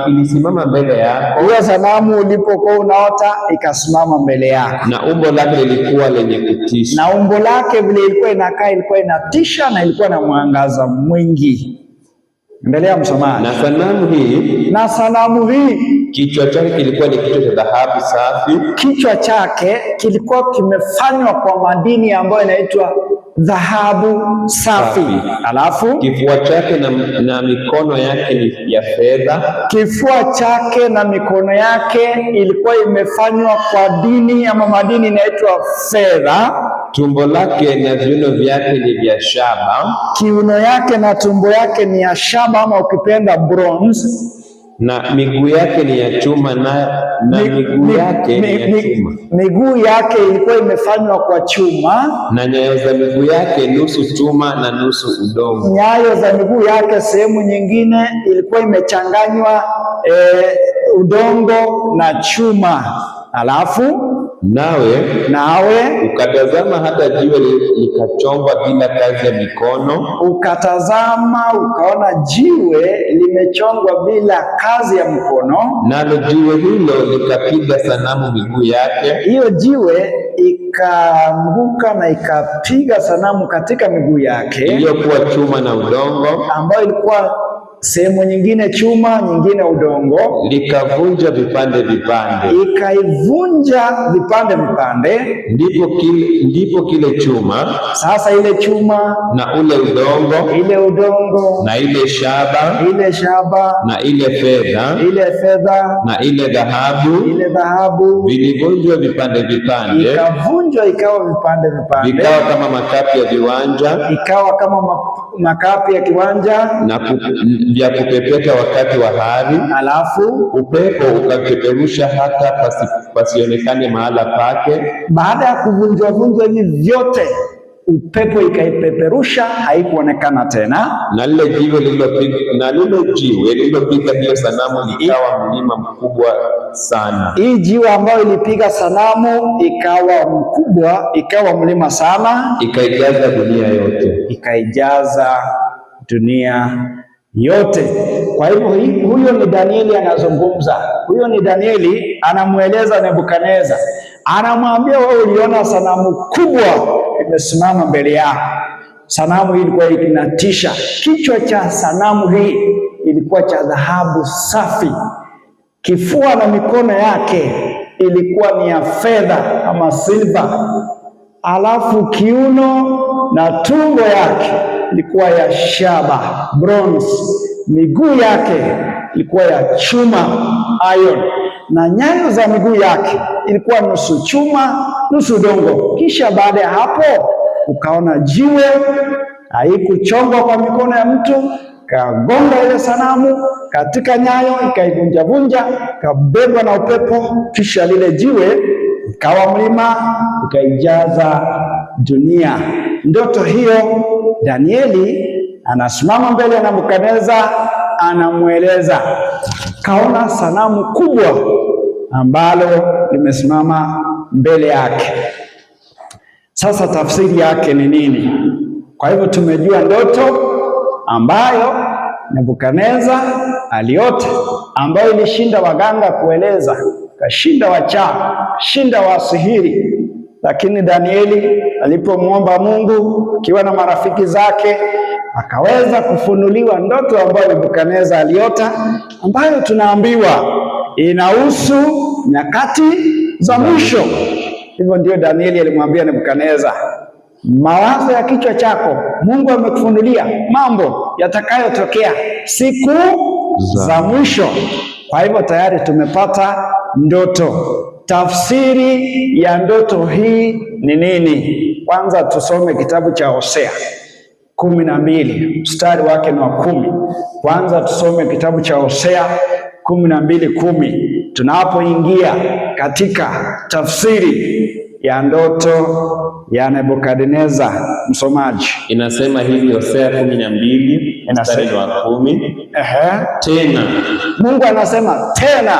Ilisimama mbele yako. Hiyo sanamu ulipokuwa unaota ikasimama mbele yako, na umbo lake lilikuwa lenye kutisha. Na umbo lake vile ilikuwa inakaa ilikuwa inatisha, na ilikuwa na mwangaza mwingi. Endelea msomaji. Na sanamu hii kichwa chake kilikuwa ni kichwa cha dhahabu safi. Kichwa chake kilikuwa kimefanywa kwa madini ambayo inaitwa dhahabu safi. Alafu kifua chake na mikono yake ni ya fedha. Kifua chake na mikono yake ilikuwa imefanywa kwa dini ama madini inaitwa fedha. Tumbo lake na viuno vyake ni vya shaba. Kiuno yake na tumbo yake ni ya shaba ama ukipenda bronze. Na miguu yake ni ya chuma miguu yake ilikuwa imefanywa kwa chuma. Na nyayo za miguu yake nusu chuma na nusu udongo. Nyayo za miguu yake sehemu nyingine ilikuwa imechanganywa udongo na chuma. Alafu nawe ukatazama hata jiwe likachongwa bila kazi ya mikono. Ukatazama ukaona jiwe limechongwa bila kazi ya mkono. Nalo jiwe hilo likapiga sanamu miguu yake. Hiyo jiwe ikaanguka na ikapiga sanamu katika miguu yake, iliyokuwa chuma na udongo, ambayo ilikuwa sehemu nyingine chuma, nyingine udongo. Likavunja vipande. Ikaivunja vipande. Ndipo kile chuma, sasa ile chuma na ule udongo, na ile shaba, na ile fedha, na ile dhahabu vilivunjwa vipande. Ikavunjwa ikawa vipande. Vikawa kama makapi ya viwanja, na vya kupepeta wakati wa hari. Alafu upepo ukapeperusha hata pasionekane mahala pake. Baada ya kuvunjwa hivi vyote, upepo ikaipeperusha, haikuonekana tena. Na lile jiwe lililopiga hiyo sanamu likawa mlima mkubwa sana. Hii jiwe ambayo ilipiga sanamu ikawa mkubwa, ikawa mlima sana, ikaijaza dunia yote. Kwa hivyo huyo ni Danieli anazungumza. Huyo ni Danieli anamueleza Nebukadneza, anamwambia wewe uliona sanamu kubwa imesimama mbele yako. Sanamu hii ilikuwa inatisha. Kichwa cha sanamu hii ilikuwa cha dhahabu safi. Kifua na mikono yake ilikuwa ni ya fedha ama silver. Alafu kiuno na tumbo yake ilikuwa ya shaba, bronze. Miguu yake ilikuwa ya chuma, iron. na nyayo za miguu yake ilikuwa nusu chuma nusu udongo. Kisha baada ya hapo ukaona jiwe, haikuchongwa kwa mikono ya mtu, kagonga ile sanamu katika nyayo, ikaivunjavunja, kabebwa na upepo. Kisha lile jiwe ikawa mlima, ikaijaza dunia. Ndoto hiyo Danieli anasimama mbele ya Nebukadneza, anamweleza. Kaona sanamu kubwa ambalo limesimama mbele yake. Sasa tafsiri yake ni nini? Kwa hivyo tumejua ndoto ambayo Nebukadneza aliota, ambayo ilishinda waganga kueleza, kashinda wachawi, kashinda wasihiri. Lakini Danieli alipomwomba Mungu akiwa na marafiki zake, akaweza kufunuliwa ndoto ambayo Nebukadneza aliota, ambayo tunaambiwa inahusu nyakati za mwisho. Hivyo ndio Danieli alimwambia Nebukadneza, mawazo ya kichwa chako Mungu amekufunulia mambo yatakayotokea siku za mwisho. Kwa hivyo tayari tumepata ndoto. Tafsiri ya ndoto hii ni nini? Kwanza tusome kitabu cha Hosea 12 mstari wake ni wa 10. Kwanza tusome kitabu cha Hosea 12:10 tunapoingia katika tafsiri ya ndoto ya Nebukadneza. Msomaji. Inasema hivi, Hosea 12 mstari wa 10. Tena Mungu anasema tena,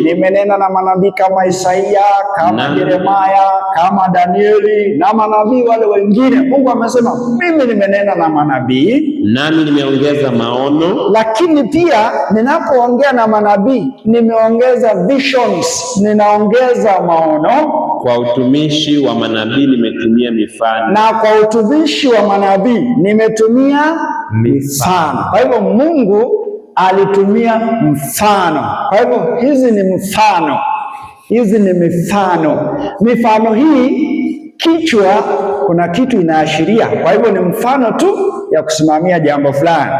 nimenena na manabii kama Isaia, kama Yeremia, kama Danieli na manabii wale wengine. Mungu amesema mimi nimenena na manabii, nami nimeongeza maono. Lakini pia ninapoongea na manabii nimeongeza visions, ninaongeza maono. Kwa utumishi wa manabii nimetumia mifano. Na kwa utumishi wa manabii nimetumia mifano. Kwa hivyo Mungu alitumia mfano. Kwa hivyo hizi ni mfano. Hizi ni mifano. Mifano hii kichwa kuna kitu inaashiria. Kwa hivyo ni mfano tu ya kusimamia jambo fulani.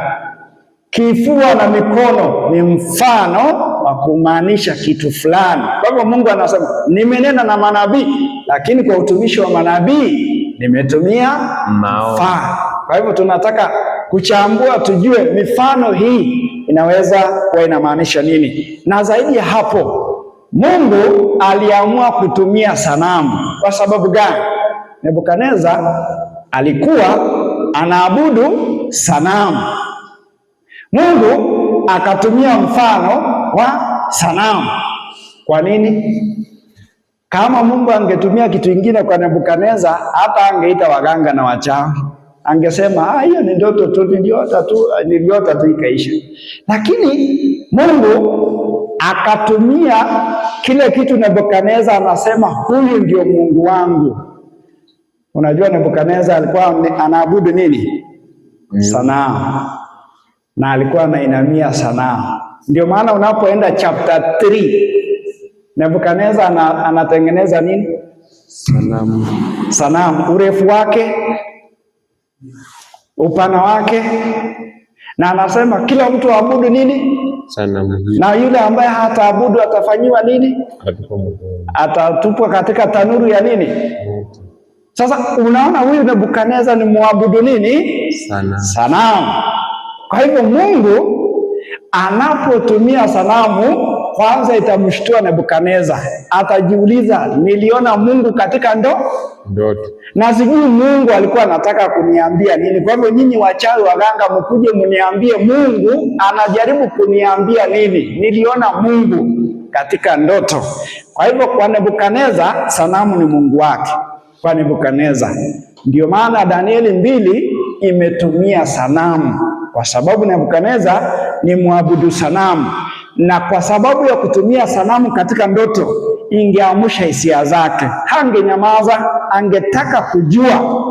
Kifua na mikono ni mfano wa kumaanisha kitu fulani. Kwa hivyo Mungu anasema nimenena na manabii, lakini kwa utumishi wa manabii nimetumia mfano. Kwa hivyo tunataka kuchambua tujue mifano hii inaweza kuwa inamaanisha nini. Na zaidi ya hapo, Mungu aliamua kutumia sanamu. Kwa sababu gani? Nebukadneza alikuwa anaabudu sanamu. Mungu akatumia mfano wa sanamu. Kwa nini? Kama Mungu angetumia kitu kingine kwa Nebukadneza, hata angeita waganga na wachawi. Angesema hiyo ni ndoto tu, niliota tu ikaisha. Lakini Mungu akatumia kile kitu. Nebukadneza anasema huyu ndio Mungu wangu. Unajua Nebukadneza alikuwa anaabudu nini? Sanamu. Na alikuwa anainamia sanamu. Ndio maana unapoenda chapter 3, Nebukadneza anatengeneza nini? Sanamu. Urefu wake, upana wake, na anasema kila mtu aabudu nini? Sanamu. Na yule ambaye hataabudu atafanyiwa nini? Atatupwa katika tanuru ya nini? Sasa unaona huyu Nebukadneza ni muabudu nini? Sanamu. Kwa hivyo Mungu anapotumia sanamu, kwanza itamshtua Nebukadneza. Atajiuliza, niliona Mungu katika ndoto. Na sijui Mungu alikuwa anataka kuniambia nini. Kwa hivyo nyinyi wachawi waganga mkuje mniambie Mungu anajaribu kuniambia nini. Niliona Mungu katika ndoto. Kwa hivyo kwa Nebukadneza sanamu ni Mungu wake. Kwa Nebukadneza. Ndio maana Danieli 2 imetumia sanamu. Kwa sababu Nebukadneza ni muabudu sanamu. Na kwa sababu ya kutumia sanamu katika ndoto, ingeamsha hisia zake. Hangenyamaza, angetaka kujua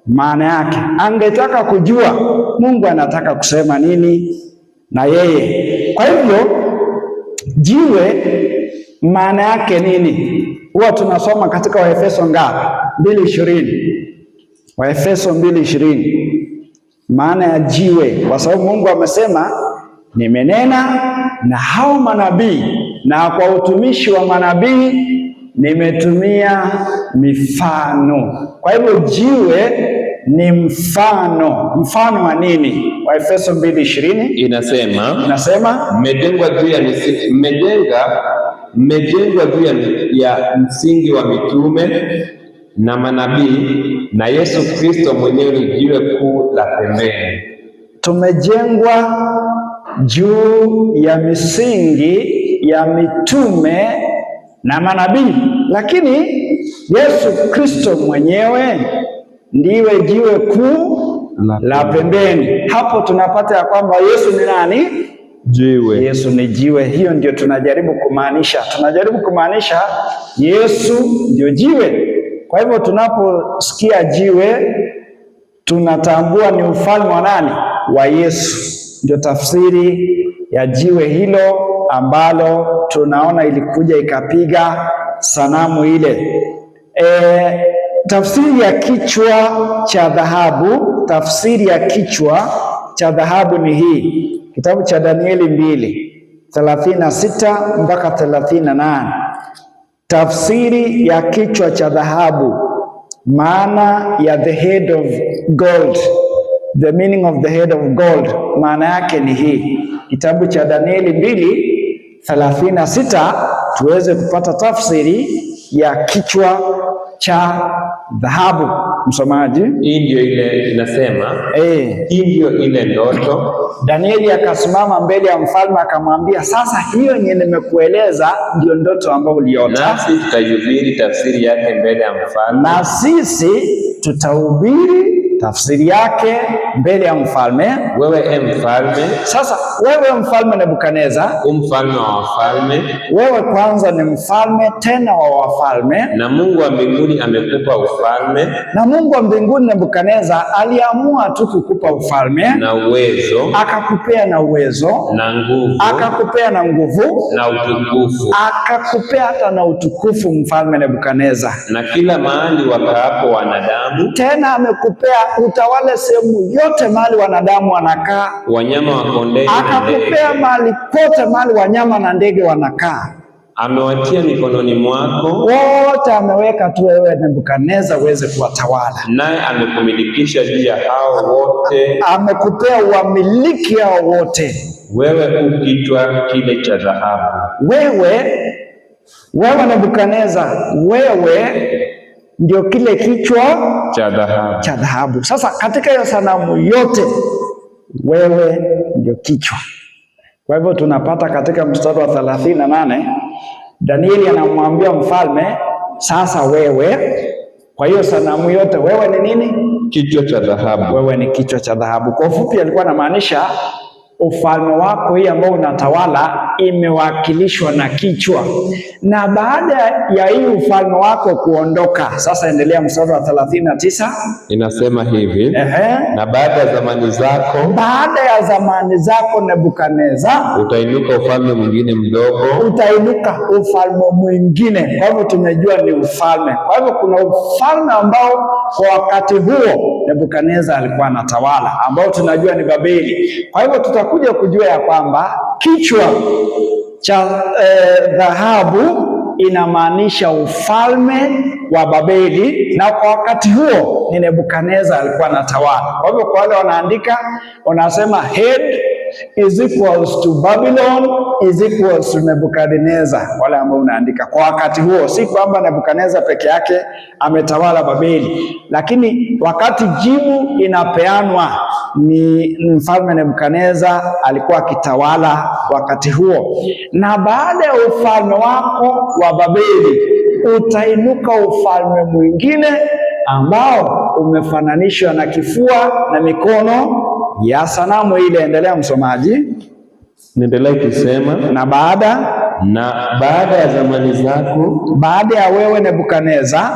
maana yake. Angetaka kujua Mungu anataka kusema nini na yeye. Kwa hivyo, jiwe maana yake nini? Huwa tunasoma katika Waefeso ngapi? 2:20. Waefeso 2:20. Maana ya jiwe, kwa sababu Mungu amesema nimenena na hao manabii, na kwa utumishi wa manabii nimetumia mifano. Kwa hivyo jiwe ni mfano. Mfano wa nini? Waefeso 2:20 inasema mmejengwa juu ya msingi wa mitume na manabii, na Yesu Kristo mwenyewe ni jiwe kuu la pembeni. Tumejengwa juu ya misingi ya mitume na manabii, lakini Yesu Kristo mwenyewe ndiwe jiwe kuu la pembeni. Hapo tunapata ya kwamba Yesu ni nani? Jiwe. Yesu ni jiwe. Hiyo ndio tunajaribu kumaanisha. Tunajaribu kumaanisha Yesu ndio jiwe. Kwa hivyo tunaposikia jiwe tunatambua ni ufalme wa nani? Wa Yesu. Ndio tafsiri ya jiwe hilo ambalo tunaona ilikuja ikapiga sanamu ile. Tafsiri ya kichwa cha dhahabu, tafsiri ya kichwa cha dhahabu ni hii. Kitabu cha Danieli 2:36 mpaka 38. Tafsiri ya kichwa cha dhahabu, maana ya the head of gold, the meaning of the head of gold, maana yake ni hii. Kitabu cha Danieli 2:36 tuweze kupata tafsiri ya kichwa cha dhahabu. Msomaji, hii ndio ile inasema, hii ndio ile ndoto. Danieli akasimama mbele ya mfalme akamwambia, sasa hiyo yenye nimekueleza ndio ndoto ambayo uliota, nasi tutahubiri tafsiri yake mbele ya mfalme. Na sisi tutahubiri tafsiri yake mbele ya mfalme. Wewe mfalme. Sasa wewe mfalme Nebukadneza, mfalme wa wafalme, wewe kwanza ni mfalme tena wa wafalme, na Mungu wa mbinguni amekupa ufalme. Na Mungu wa mbinguni Nebukadneza aliamua tu kukupa ufalme na uwezo, akakupea na uwezo na nguvu, akakupea na nguvu na utukufu, akakupea hata na utukufu, mfalme Nebukadneza, na kila mahali wakaapo wanadamu. Tena amekupea utawale sehemu yote mahali wanadamu wanakaa, wanyama wa kondeni, akakupea mahali kote mahali wanyama na ndege wanakaa. Amewatia mikononi mwako, wote ameweka tu wewe Nebukadneza uweze kuwatawala, naye amekumilikisha juu ya hao wote, amekupea uamiliki hao wote. Wewe ukichwa kile cha dhahabu. Wewe Nebukadneza, wewe ndio kile kichwa cha dhahabu. Sasa katika hiyo sanamu yote wewe ndio kichwa. Kwa hivyo tunapata katika mstari wa 38 Danieli anamwambia mfalme, sasa wewe kwa hiyo sanamu yote wewe ni nini? Kichwa cha dhahabu. Wewe ni kichwa cha dhahabu. Kwa ufupi alikuwa anamaanisha ufalme wako hii ambao unatawala imewakilishwa na kichwa. Na baada ya hii ufalme wako kuondoka, sasa endelea mstari wa 39. Inasema hivi, na baada ya zamani zako Nebukadneza, utainuka ufalme mwingine mdogo. Utainuka ufalme mwingine. Kwa hivyo tumejua ni ufalme. Kwa hivyo kuna ufalme ambao kwa wakati huo Nebukadneza alikuwa anatawala, ambao tunajua ni Babeli. Kwa hivyo tutakuja kujua ya kwamba kichwa cha dhahabu inamaanisha ufalme wa Babeli, na kwa wakati huo ni Nebukadneza alikuwa anatawala. Kwa hivyo kwa wale wanaandika wanasema head is equals to Babylon is equals to Nebukadneza. Wale ambao unaandika kwa wakati huo, si kwamba Nebukadneza peke yake ametawala Babeli, lakini wakati jibu inapeanwa ni mfalme Nebukadneza alikuwa akitawala wakati huo. Na baada ya ufalme wako wa Babeli utainuka ufalme mwingine ambao umefananishwa na kifua na mikono ya sanamu ile. Endelea msomaji. Niendelee kusema, na baada ya zamani zako, baada ya wewe Nebukadneza,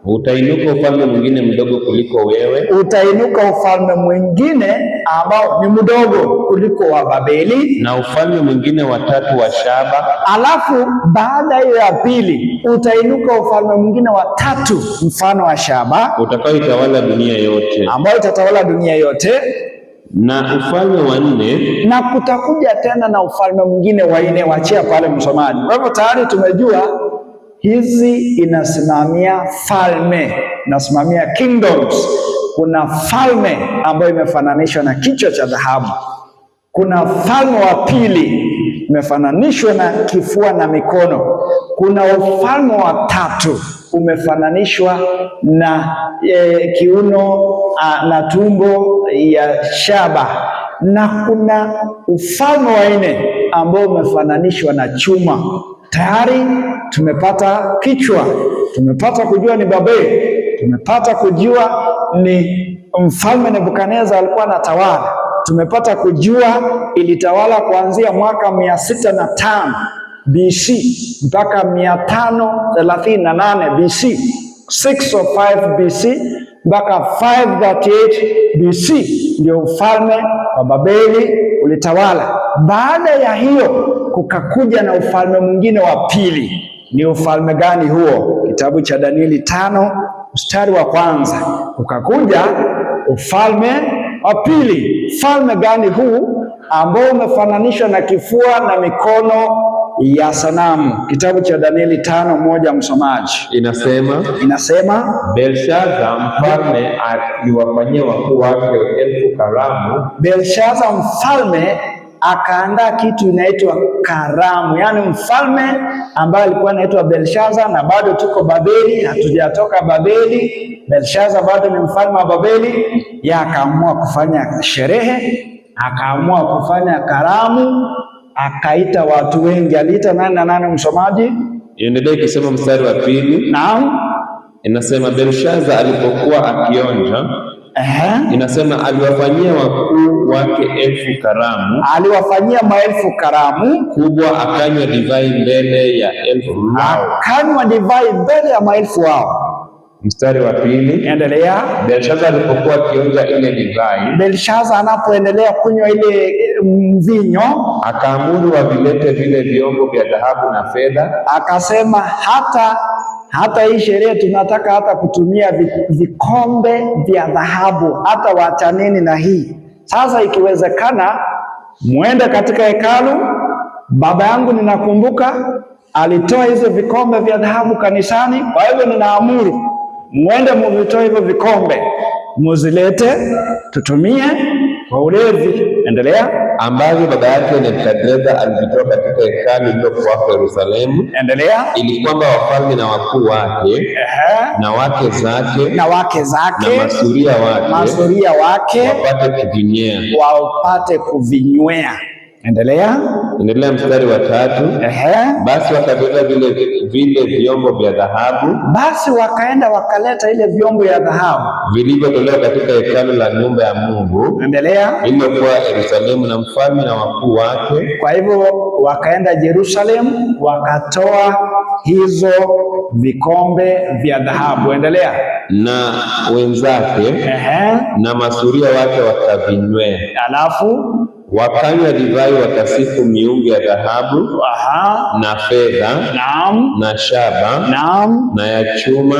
utainuka ufalme mwingine mdogo kuliko wewe. Utainuka ufalme mwingine ambao ni mdogo kuliko wa Babeli, na ufalme mwingine wa tatu wa shaba. Alafu baada hiyo ya pili utainuka ufalme mwingine wa tatu mfano wa shaba, utakaoitawala dunia yote, ambao itatawala dunia yote. na ufalme wa 4, na kutakuja tena na ufalme mwingine wa 4. Wachia pale msomaji. Kwa hivyo tayari tumejua hizi inasimamia falme, inasimamia kingdoms. Kuna falme ambayo imefananishwa na kichwa cha dhahabu. Kuna falme wa pili umefananishwa na kifua na mikono. Kuna ufalme wa tatu umefananishwa na kiuno na tumbo ya shaba, na kuna ufalme wa 4 ambao umefananishwa na chuma. Tayari tumepata kichwa, tumepata kujua ni Babeli, tumepata kujua ni mfalme Nebukadneza alikuwa anatawala. Tumepata kujua ilitawala kuanzia mwaka 605 BC mpaka 538 BC, 605 BC mpaka 538 BC ndio ufalme wa Babeli ulitawala. Baada ya hiyo kukakuja na ufalme mwingine wa pili. Ni ufalme gani huo? Kitabu cha Danieli 5 mstari wa 1. Kukakuja ufalme wa pili. Ufalme gani huu ambao umefananishwa na kifua na mikono ya sanamu? Kitabu cha Danieli 5:1, msomaji. Inasema Belshaza mfalme aliwafanyia wakuu wake 1000 karamu. Belshaza mfalme akaandaa kitu inaitwa karamu. Yaani mfalme ambaye alikuwa anaitwa Belshaza, na bado tuko Babeli, hatujatoka Babeli. Belshaza bado ni mfalme wa Babeli. Yeye akaamua kufanya sherehe, akaamua kufanya karamu, akaita watu wengi. Aliita nani na nani, msomaji? Iendelee kusema mstari wa 2. Naam. Inasema Belshaza alipokuwa akionja, inasema aliwafanyia wakuu wake 1000 karamu. Aliwafanyia maelfu karamu kubwa, akanywa divai mbele ya 1000 hao. Akanywa divai mbele ya maelfu hao. Mstari wa 2. Endelea. Belshaza alipokuwa akionja ile divai, Belshaza anapoendelea kunywa ile mvinyo, akaamuru wavilete vile vyombo vya dhahabu na fedha. Akasema hata hii sherehe tunataka hata kutumia vikombe vya dhahabu, hata wachaneni na hii. Sasa ikiwezekana muende katika hekalu. Baba yangu ninakumbuka alitoa hizo vikombe vya dhahabu kanisani, kwa hivyo ninaamuru muende muvitoe hivyo vikombe, muzilete tutumie kwa ulevi. Endelea. Ambavyo baba yake Nebukadneza alivitoa katika hekalu lililokuwa Yerusalemu. Endelea. Ili kwamba wafalme na wakuu wake na wake zake na masuria wake wapate kuvinywea. Endelea mstari wa 3. Basi wakabeba vile vyombo vya dhahabu. Basi wakaenda wakaleta ile vyombo ya dhahabu vilivyotolewa katika hekalu la nyumba ya Mungu. Endelea. Lililokuwa Yerusalemu, na mfalme na wakuu wake. Kwa hivyo wakaenda Yerusalemu wakatoa hizo vikombe vya dhahabu. Endelea. Na wenzake na masuria wake wakavinywea. Alafu wakanywa divai, wakasifu miungu ya dhahabu na fedha na shaba na ya chuma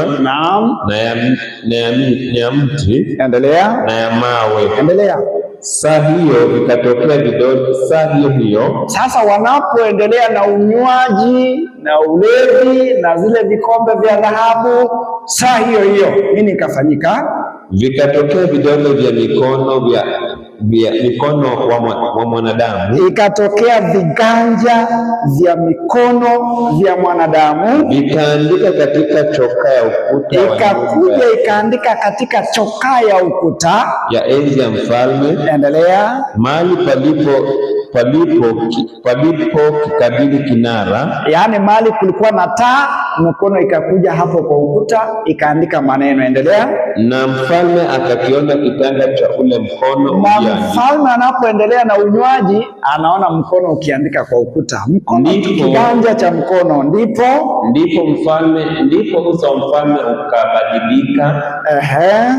na ya mti na ya mawe. Endelea. Saa hiyo vikatokea vidole. Saa hiyo sasa, wanapoendelea na unywaji na ulevi na zile vikombe vya dhahabu, saa hiyo nini ikafanyika? Vikatokea vidole vya mikono wa mwanadamu. Ikatokea viganja vya mikono vya mwanadamu, vikaandika katika chokaa ya ukuta. Ikakuja ikaandika katika chokaa ya ukuta ya enzi ya mfalme. Endelea. Mahali palipo kikabili kinara, yaani mahali kulikuwa na taa, mkono ikakuja hapo kwa ukuta ikaandika maneno. Endelea. Na mfalme akakiona kitanga cha ule mkono. Na mfalme anapoendelea na unywaji anaona mkono ukiandika kwa ukuta, mkono, kiganja cha mkono. Ndipo uso wa mfalme ukabadilika,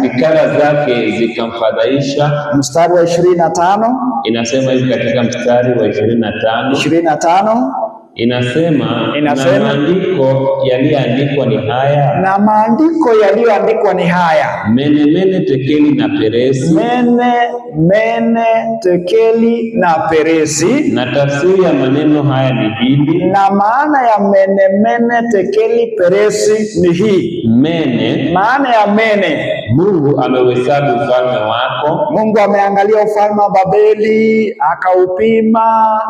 fikra zake zikamfadhaisha. Mstari wa 25 inasema hivi katika mstari wa 25. inasema na maandiko yaliyoandikwa ni haya. Na maandiko yaliyoandikwa ni haya. Mene, mene, tekeli na peresi. Mene, mene, tekeli na peresi. Na tafsiri ya maneno haya ni hili. Na maana ya mene, mene, tekeli, peresi ni hii. Mene, maana ya mene, Mungu ameuhesabu ufalme wako. Mungu ameangalia ufalme wa Babeli, akaupima,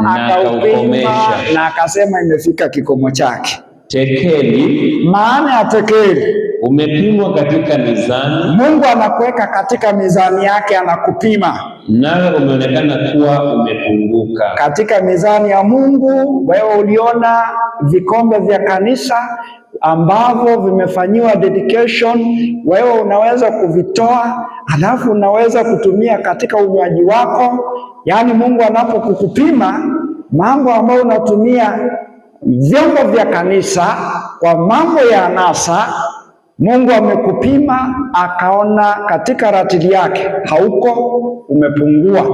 na akasema imefika kikomo chake. Tekeli, maana ya tekeli, umepimwa katika mizani. Mungu anakuweka katika mizani yake, anakupima, nawe umeonekana kuwa umepunguka katika mizani ya Mungu. Wewe uliona vikombe vya kanisa ambavyo vimefanyiwa dedication, wewe unaweza kuvitoa, alafu unaweza kutumia katika unywaji wako. Yaani Mungu anapokukupima mambo ambayo unatumia vyombo vya kanisa kwa mambo ya anasa, Mungu amekupima akaona katika ratili yake hauko, umepungua.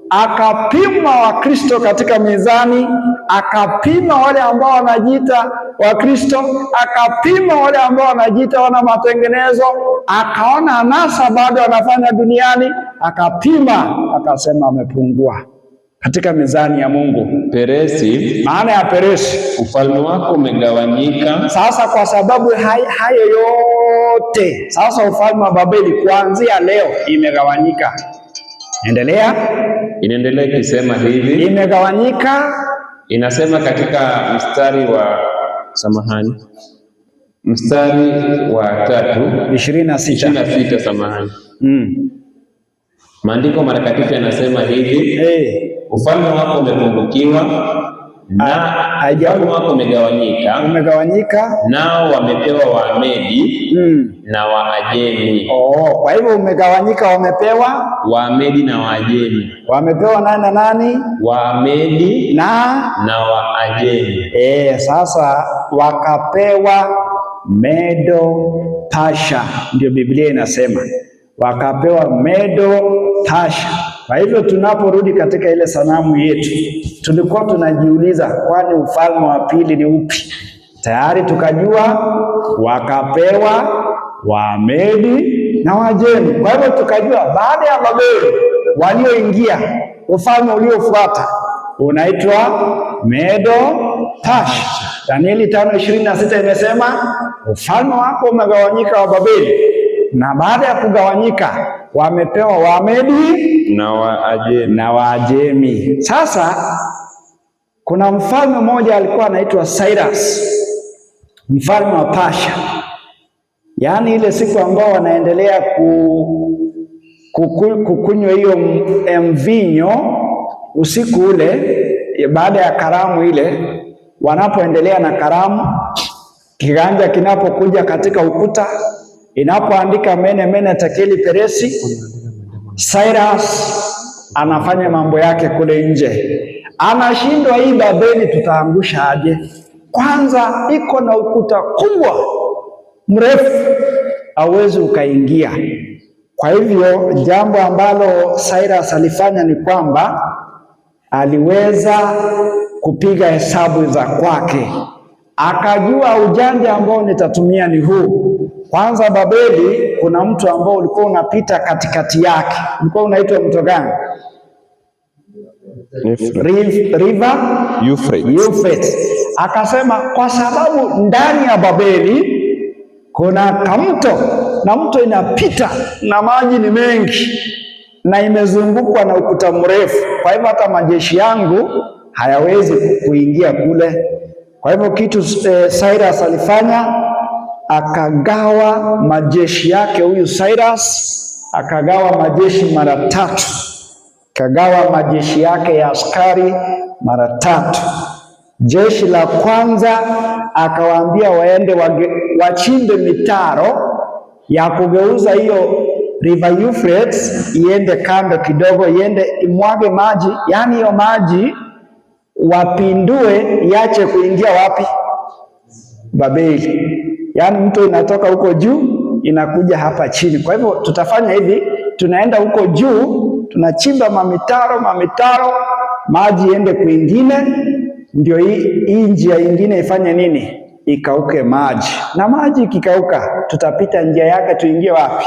Akapima Wakristo katika mizani, akapima wale ambao wanajiita Wakristo, akapima wale ambao wanajiita wana matengenezo, akaona anasa bado anafanya duniani, akapima akasema amepungua katika mizani ya Mungu. Peresi, maana ya peresi, ufalme wako umegawanyika. Sasa kwa sababu hayo yote, sasa ufalme wa Babeli kuanzia leo imegawanyika. Endelea. Inaendelea ikisema hivi, imegawanyika. Inasema katika mstari wa mstari wa 26 samahani. Maandiko matakatifu yanasema hivi, ufalme wako umepungukiwa na ufalme wako umegawanyika, nao wamepewa Wamedi na Waajemi. Kwa hivyo umegawanyika, wamepewa Wamedi na Waajemi. Wamepewa nani na nani? Wamedi na Waajemi. Sasa wakapewa Medo Pasha, ndio Biblia inasema wakapewa Medo Pasha. Kwa hivyo tunaporudi katika ile sanamu yetu, tulikuwa tunajiuliza kwani ufalme wa pili ni upi? Tayari tukajua wakapewa Wamedi na Wajemi. Kwa hivyo tukajua baada ya Babeli walioingia, ufalme uliofuata unaitwa Medo Pasha. Danieli 5:26 imesema ufalme wako umegawanyika wa Babeli, na baada ya kugawanyika wamepewa Wamedi na Waajemi. Sasa kuna mfalme mmoja alikuwa anaitwa Cyrus, mfalme wa Pasha. Yaani ile siku ambao wanaendelea kukunywa hiyo mvinyo usiku ule, baada ya karamu ile, wanapoendelea na karamu, kiganja kinapokuja katika ukuta, inapoandika mene, mene, tekeli, peresi, Cyrus anafanya mambo yake kule nje. Anashindwa, hii Babeli tutaangusha aje? Kwanza iko na ukuta kubwa mrefu, hauwezi ukaingia. Kwa hivyo jambo ambalo Cyrus alifanya ni kwamba aliweza kupiga hesabu za kwake, akajua ujanja ambao nitatumia ni huu. Kwanza Babeli kuna mtu ambao ulikuwa unapita katikati yake, ulikuwa unaitwa mto gani? River Euphrates. Akasema kwa sababu ndani ya Babeli kuna kamto, na mto inapita na maji ni mengi na imezungukwa na ukuta mrefu, kwa hivyo hata majeshi yangu hayawezi kuingia kule. Kwa hivyo kitu Cyrus alifanya, akagawa majeshi yake. Huyu Cyrus akagawa majeshi mara 3, akagawa majeshi yake ya askari mara 3. Jeshi la kwanza akawaambia waende wachimbe mitaro ya kugeuza hiyo River Euphrates iende kando kidogo, iende imwage maji, yaani hiyo maji wapindue, iache kuingia wapi? Babeli. Yaani mto inatoka huko juu inakuja hapa chini. Kwa hivyo tutafanya hivi, tunaenda huko juu, tunachimba mamitaro, maji iende kwingine, ndio hii njia ingine ifanye nini? Ikauke maji. Na maji ikikauka, tutapita njia yake tuingie wapi?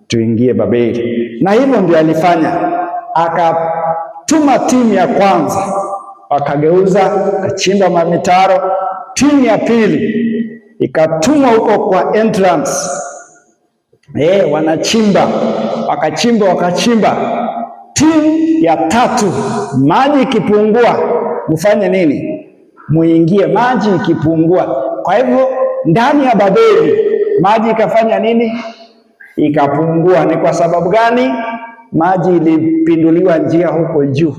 Tuingie Babeli. Na hivyo ndio alifanya. Akatuma timu ya kwanza, wakageuza, akachimba mamitaro. Timu ya pili ikatumwa huko kwa entrance. Wanachimba, wakachimba. Timu ya tatu, maji ikipungua, mfanye nini? Muingie. Maji ikipungua. Kwa hivyo ndani ya Babeli maji ikafanya nini? Ikapungua. Ni kwa sababu gani? Maji ilipinduliwa njia huko juu.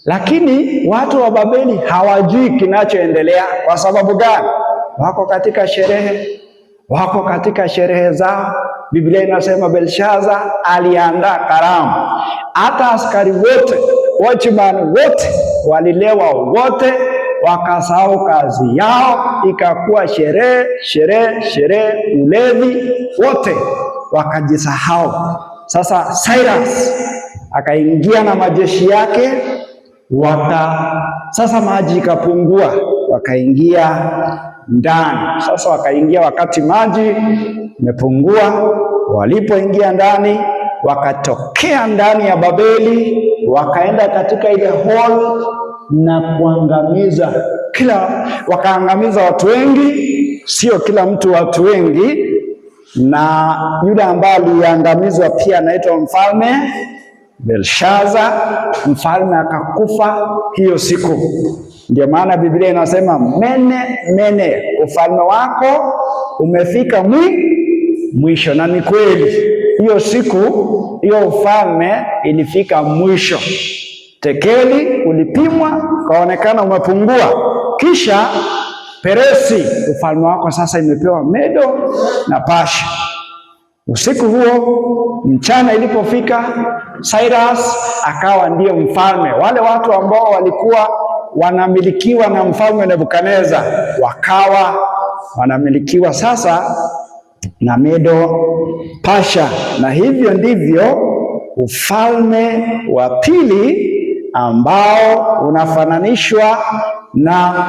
Lakini watu wa Babeli hawajui kinachoendelea. Kwa sababu gani? Wako katika sherehe zao. Biblia inasema Belshaza aliandaa karamu. Hata askari wote, watchman wote walilewa wote, wakasahau kazi yao, ikakuwa sherehe, ulevi, wote wakajisahau. Sasa Cyrus akaingia na majeshi yake, sasa maji ikapungua, wakaingia ndani. Sasa wakaingia wakati maji imepungua. Walipoingia ndani, wakatokea ndani ya Babeli, wakaenda katika ile hall na wakaangamiza watu wengi, sio kila mtu, watu wengi. Na yule ambaye aliangamizwa pia anaitwa mfalme Belshaza. Mfalme akakufa hiyo siku. Ndio maana Biblia inasema mene, ufalme wako umefika mwisho. Na ni kweli, hiyo siku, hiyo ufalme ilifika mwisho. Tekeli ulipimwa, kaonekana umepungua. Kisha Peresi, ufalme wako sasa imepewa Medo na Pasha. Usiku huo, mchana ilipofika, Cyrus akawa ndiye mfalme. Wale watu ambao walikuwa wanamilikiwa na mfalme Nebukadneza wakawa wanamilikiwa sasa na Medo Pasha. Na hivyo ndivyo ufalme wa pili ambao unafananishwa na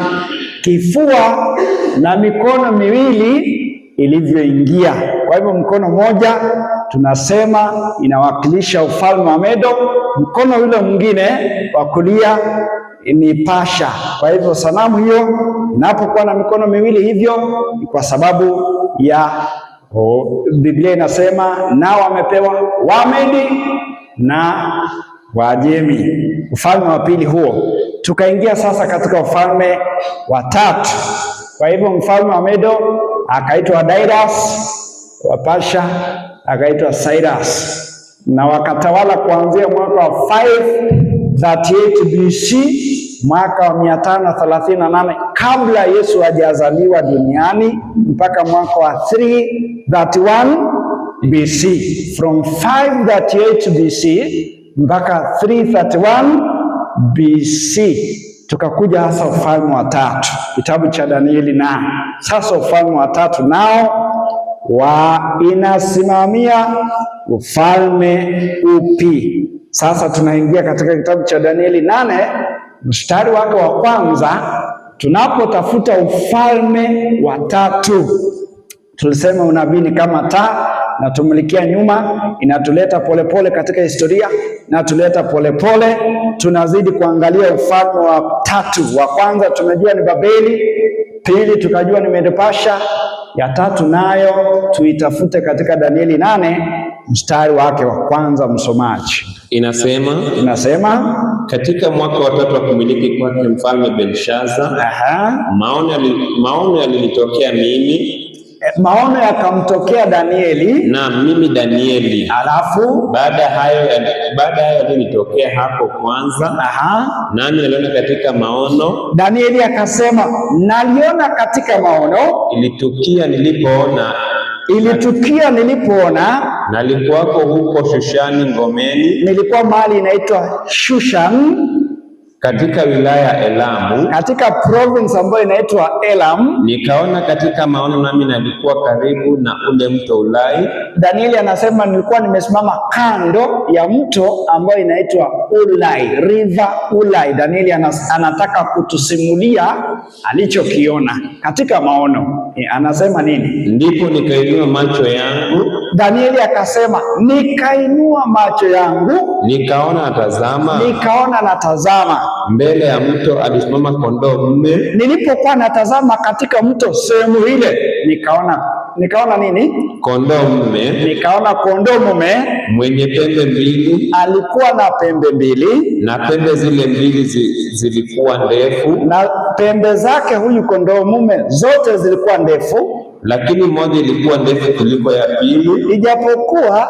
kifua na mikono miwili ilivyoingia. Kwa hivyo mkono mmoja tunasema inawakilisha ufalme wa Medo, mkono ule mwingine wa kulia ni Pasha. Kwa hivyo sanamu hiyo inapokuwa na mikono miwili hivyo ni kwa sababu ya Biblia inasema nao wamepewa Wamedi na Waajemi. Ufalme wa pili huo. Tukaingia sasa katika ufalme wa tatu. Kwa hivyo mfalme wa Medo akaitwa Darius, wa Pasha akaitwa Cyrus, na wakatawala kuanzia mwaka wa 538 BC, mwaka wa 538 kabla Yesu hajazaliwa duniani, mpaka mwaka wa 331 BC. From 538 BC mpaka 331 BC. Tukakuja hasa ufalme wa tatu, kitabu cha Danieli. Na sasa ufalme wa tatu nao inasimamia ufalme upi? Sasa tunaingia katika kitabu cha Danieli 8 mstari wake wa kwanza. Tunapotafuta ufalme wa tatu, tulisema unabii ni kama taa na tumulikia nyuma, inatuleta polepole katika historia, na tuleta polepole, tunazidi kuangalia ufalme wa tatu. Wa kwanza tumejua ni Babeli, pili tukajua ni Medo Pasha, ya tatu nayo tuitafute katika Danieli 8 mstari wake wa kwanza. Msomaji, inasema katika mwaka wa tatu wa kumiliki kwake mfalme Belshaza, maono yalinitokea mimi. Maono yakamtokea Danieli, na mimi Danieli. Alafu baada hayo yalinitokea hapo kwanza. Nami naliona katika maono. Danieli akasema naliona katika maono. Ilitukia nilipoona. Nalikuwako huko Shushani ngomeni. Nilikuwa mahali inaitwa Shushan katika wilaya ya Elamu, katika province ambayo inaitwa Elam. Nikaona katika maono, nami nalikuwa karibu na ule mto Ulai. Danieli anasema nilikuwa nimesimama kando ya mto ambayo inaitwa Ulai, River Ulai. Danieli anataka kutusimulia alichokiona katika maono. Anasema nini? Ndipo nikainua macho yangu. Danieli akasema nikainua macho yangu, nikaona natazama, mbele ya mto alisimama kondoo mume. Nilipokuwa natazama katika mto sehemu ile, nikaona nini? Kondoo mume. Nikaona kondoo mume mwenye pembe mbili. Alikuwa na pembe mbili, na pembe zile mbili zilikuwa ndefu, na pembe zake huyu kondoo mume zote zilikuwa ndefu, lakini moja ilikuwa ndefu kuliko ya pili. Ijapokuwa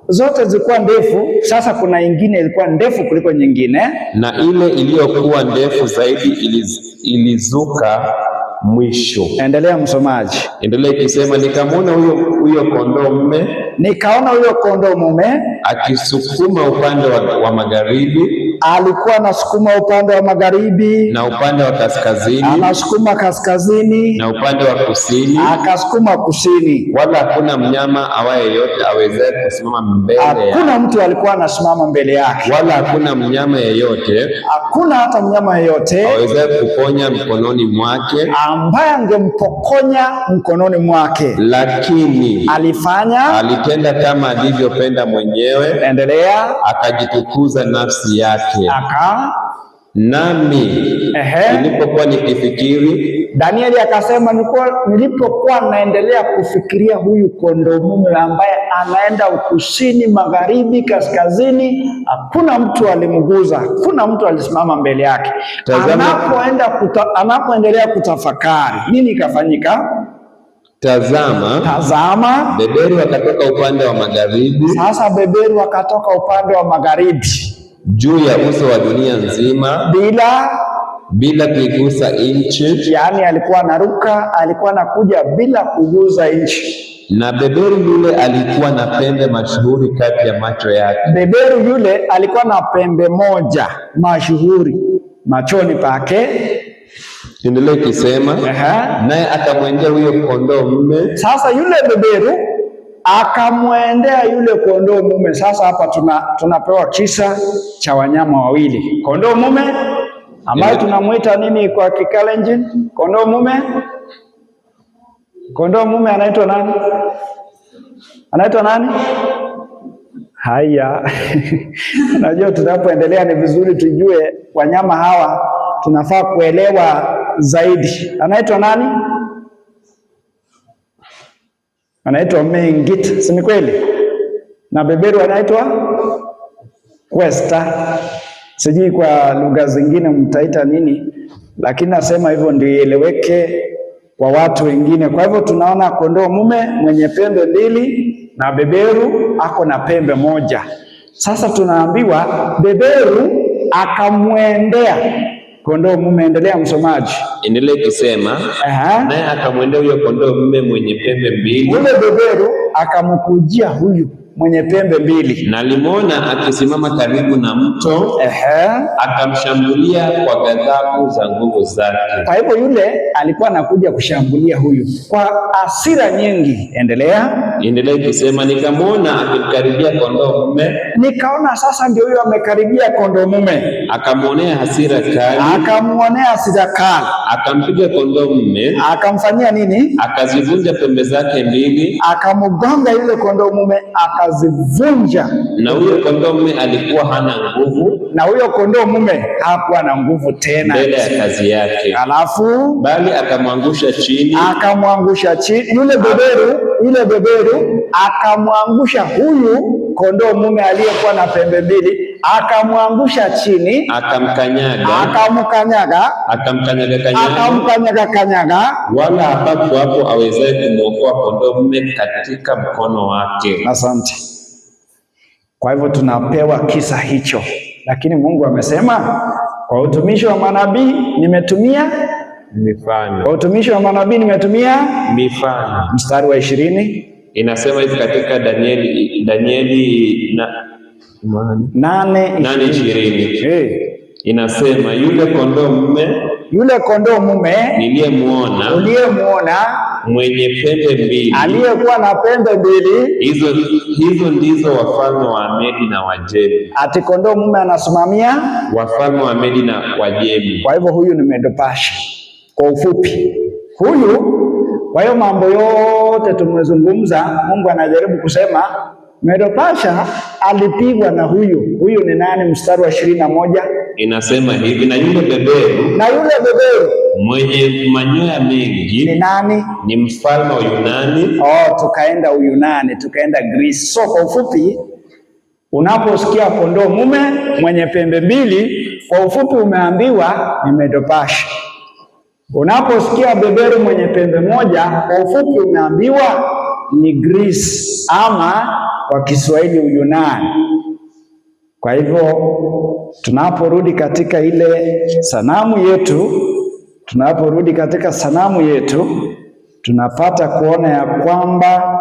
zote zilikuwa ndefu, sasa kuna ingine ilikuwa ndefu kuliko nyingine, na ile iliyokuwa ndefu zaidi ilizuka mwisho. Endelea msomaji. Endelea ikisema, nikamwona huyo kondoo mume. Nikaona huyo kondoo mume akisukuma upande wa magharibi. Alikuwa anasukuma upande wa magharibi, na upande wa kaskazini, anasukuma kaskazini, na upande wa kusini, akasukuma kusini. Wala hakuna mnyama awaye yote awezaye kusimama mbele yake. Hakuna mtu alikuwa anasimama mbele yake, wala hakuna mnyama yeyote, hakuna hata mnyama yeyote awezaye kuponya mkononi mwake, ambaye angempokonya mkononi mwake. Lakini alitenda kama alivyopenda mwenyewe. Endelea. Akajitukuza nafsi yake. Nami nilipokuwa nikifikiri, Danieli akasema nilipokuwa naendelea kufikiria huyu kondoo mume ambaye anaenda kusini, magharibi, kaskazini, hakuna mtu alimguza, hakuna mtu alisimama mbele yake. Anapoendelea kutafakari, nini ikafanyika? Tazama, beberu wakatoka upande wa magharibi. Sasa beberu wakatoka upande wa magharibi juu ya uso wa dunia nzima, bila kuigusa nchi. Yaani alikuwa anaruka, alikuwa anakuja bila kugusa nchi. Na beberu yule alikuwa na pembe mashuhuri kati ya macho yake. Beberu yule alikuwa na pembe moja mashuhuri machoni pake. Endelea ikisema, naye akamwendea huyo kondoo mume. Sasa yule beberu akamwendea yule kondoo mume. Sasa hapa tunapewa kisa cha wanyama wawili, kondoo mume ambaye tunamuita nini kwa Kikalenjin? Kondoo mume anaitwa nani? Haya. Unajua, tunapoendelea ni vizuri tujue wanyama hawa, tunafaa kuelewa zaidi. Anaitwa nani? Anaitwa Mengit, si ni kweli? Na beberu anaitwa Westa. Sijui kwa lugha zingine mtaita nini, lakini nasema hivyo ndio ieleweke kwa watu wengine. Kwa hivyo tunaona kondoo mume mwenye pembe mbili na beberu ako na pembe moja. Sasa tunaambiwa beberu akamwendea kondoo mume. Endelea msomaji. Endelea ikisema, naye akamwendea huyo kondoo mume mwenye pembe mbili. Yule beberu akamkujia huyu mwenye pembe mbili, na alimwona akisimama karibu na mto. Akamshambulia kwa ghadhabu za nguvu zake. Kwa hivyo yule alikuwa anakuja kushambulia huyu kwa hasira nyingi. Endelea ikisema, nikamwona akimkaribia kondoo mume. Nikaona sasa ndio huyo amekaribia kondoo mume. Akamwonea hasira kali. Akampiga kondoo mume. Akamfanyia nini? Akazivunja pembe zake mbili. Akamgonga yule kondoo mume, akazivunja. Na huyo kondoo mume alikuwa hana nguvu. Na huyo kondoo mume hakuwa na nguvu tena mbele ya kazi yake. Alafu bali akamwangusha chini. Yule beberu akamwangusha huyu kondoo mume aliyekuwa na pembe mbili, akamwangusha chini, akamkanyaga, wala hapapo awezaye kumwokoa kondoo mume katika mkono wake. Asante. Kwa hivyo tunapewa kisa hicho, lakini Mungu amesema kwa utumishi wa manabii nimetumia mifano. Kwa utumishi wa manabii nimetumia mifano. Mstari wa 20 inasema hivi katika Danieli 8:20. inasema yule kondoo mume uliyemuona mwenye pembe mbili, aliyekuwa na pembe mbili, hizo ndizo wafalme wa Medi na Wajemi. Ati kondoo mume anasimamia wafalme wa Medi na Wajemi. Kwa hivyo huyu ni Medo-Pasha kwa ufupi. Huyu, kwa hiyo mambo yote tumezungumza, Mungu anajaribu kusema Medo-Pasha alipigwa na huyu. Huyu ni nani? Mstari wa 21 inasema hivi, na yule beberu mwenye manyoya mengi ni nani? Ni mfalme wa Yunani. Tukaenda Uyunani, tukaenda Greece. So kwa ufupi, unaposikia kondoo mume mwenye pembe mbili, kwa ufupi umeambiwa ni Medo-Pasha. Unaposikia beberu mwenye pembe moja, kwa ufupi umeambiwa ni Greece, ama kwa Kiswahili Uyunani. Kwa hivyo tunaporudi katika ile sanamu yetu, tunapata kuona ya kwamba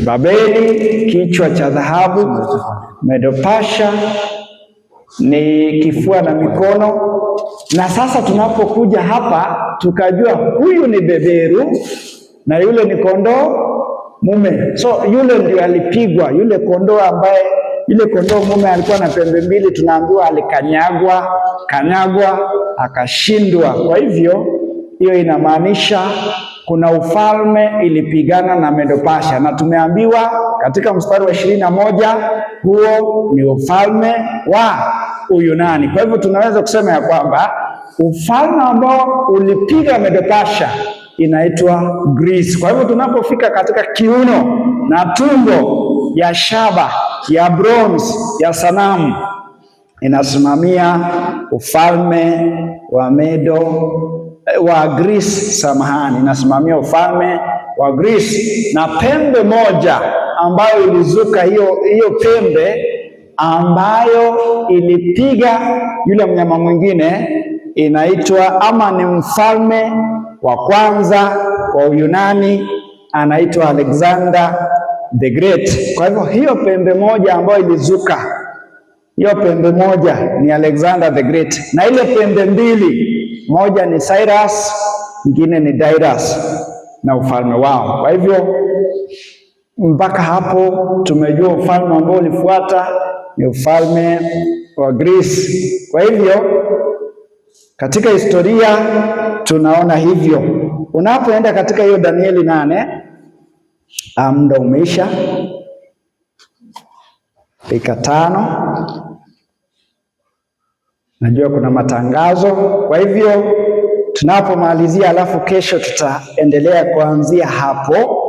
Babeli kichwa cha dhahabu, Medo-Pasha ni kifua na mikono. Na sasa tunapokuja hapa tukajua huyu ni beberu na yule ni kondoo mume. So yule ndio alipigwa, yule kondoo mume alikuwa na pembe mbili, tunaambiwa alikanyagwa akashindwa. Kwa hivyo hiyo inamaanisha kuna ufalme ilipigana na Medo-Pasha, na tumeambiwa katika mstari wa 21 huo ni ufalme wa Uyunani. Kwa hivyo tunaweza kusema ya kwamba ufalme ambao ulipiga Medo-Pasha inaitwa Greece. Kwa hivyo tunapofika katika kiuno na tumbo ya shaba ya bronze ya sanamu, inasimamia ufalme wa Greece, inasimamia ufalme wa Greece. Na pembe moja ambayo ilizuka, hiyo pembe ambayo ilipiga yule mnyama mwingine inaitwa, ama ni mfalme wa kwanza wa Uyunani, anaitwa Alexander the Great. Kwa hivyo hiyo pembe moja ambayo ilizuka, hiyo pembe moja ni Alexander the Great, na ile pembe mbili, moja ni Cyrus, nyingine ni Darius na ufalme wao. Kwa hivyo mpaka hapo tumejua ufalme ambao ulifuata ni ufalme wa Greece. Kwa hivyo katika historia tunaona hivyo. Unapoenda katika hiyo Danieli 8, muda umeisha, dakika 5. Najua kuna matangazo, kwa hivyo tunapomalizia, alafu kesho tutaendelea kuanzia hapo,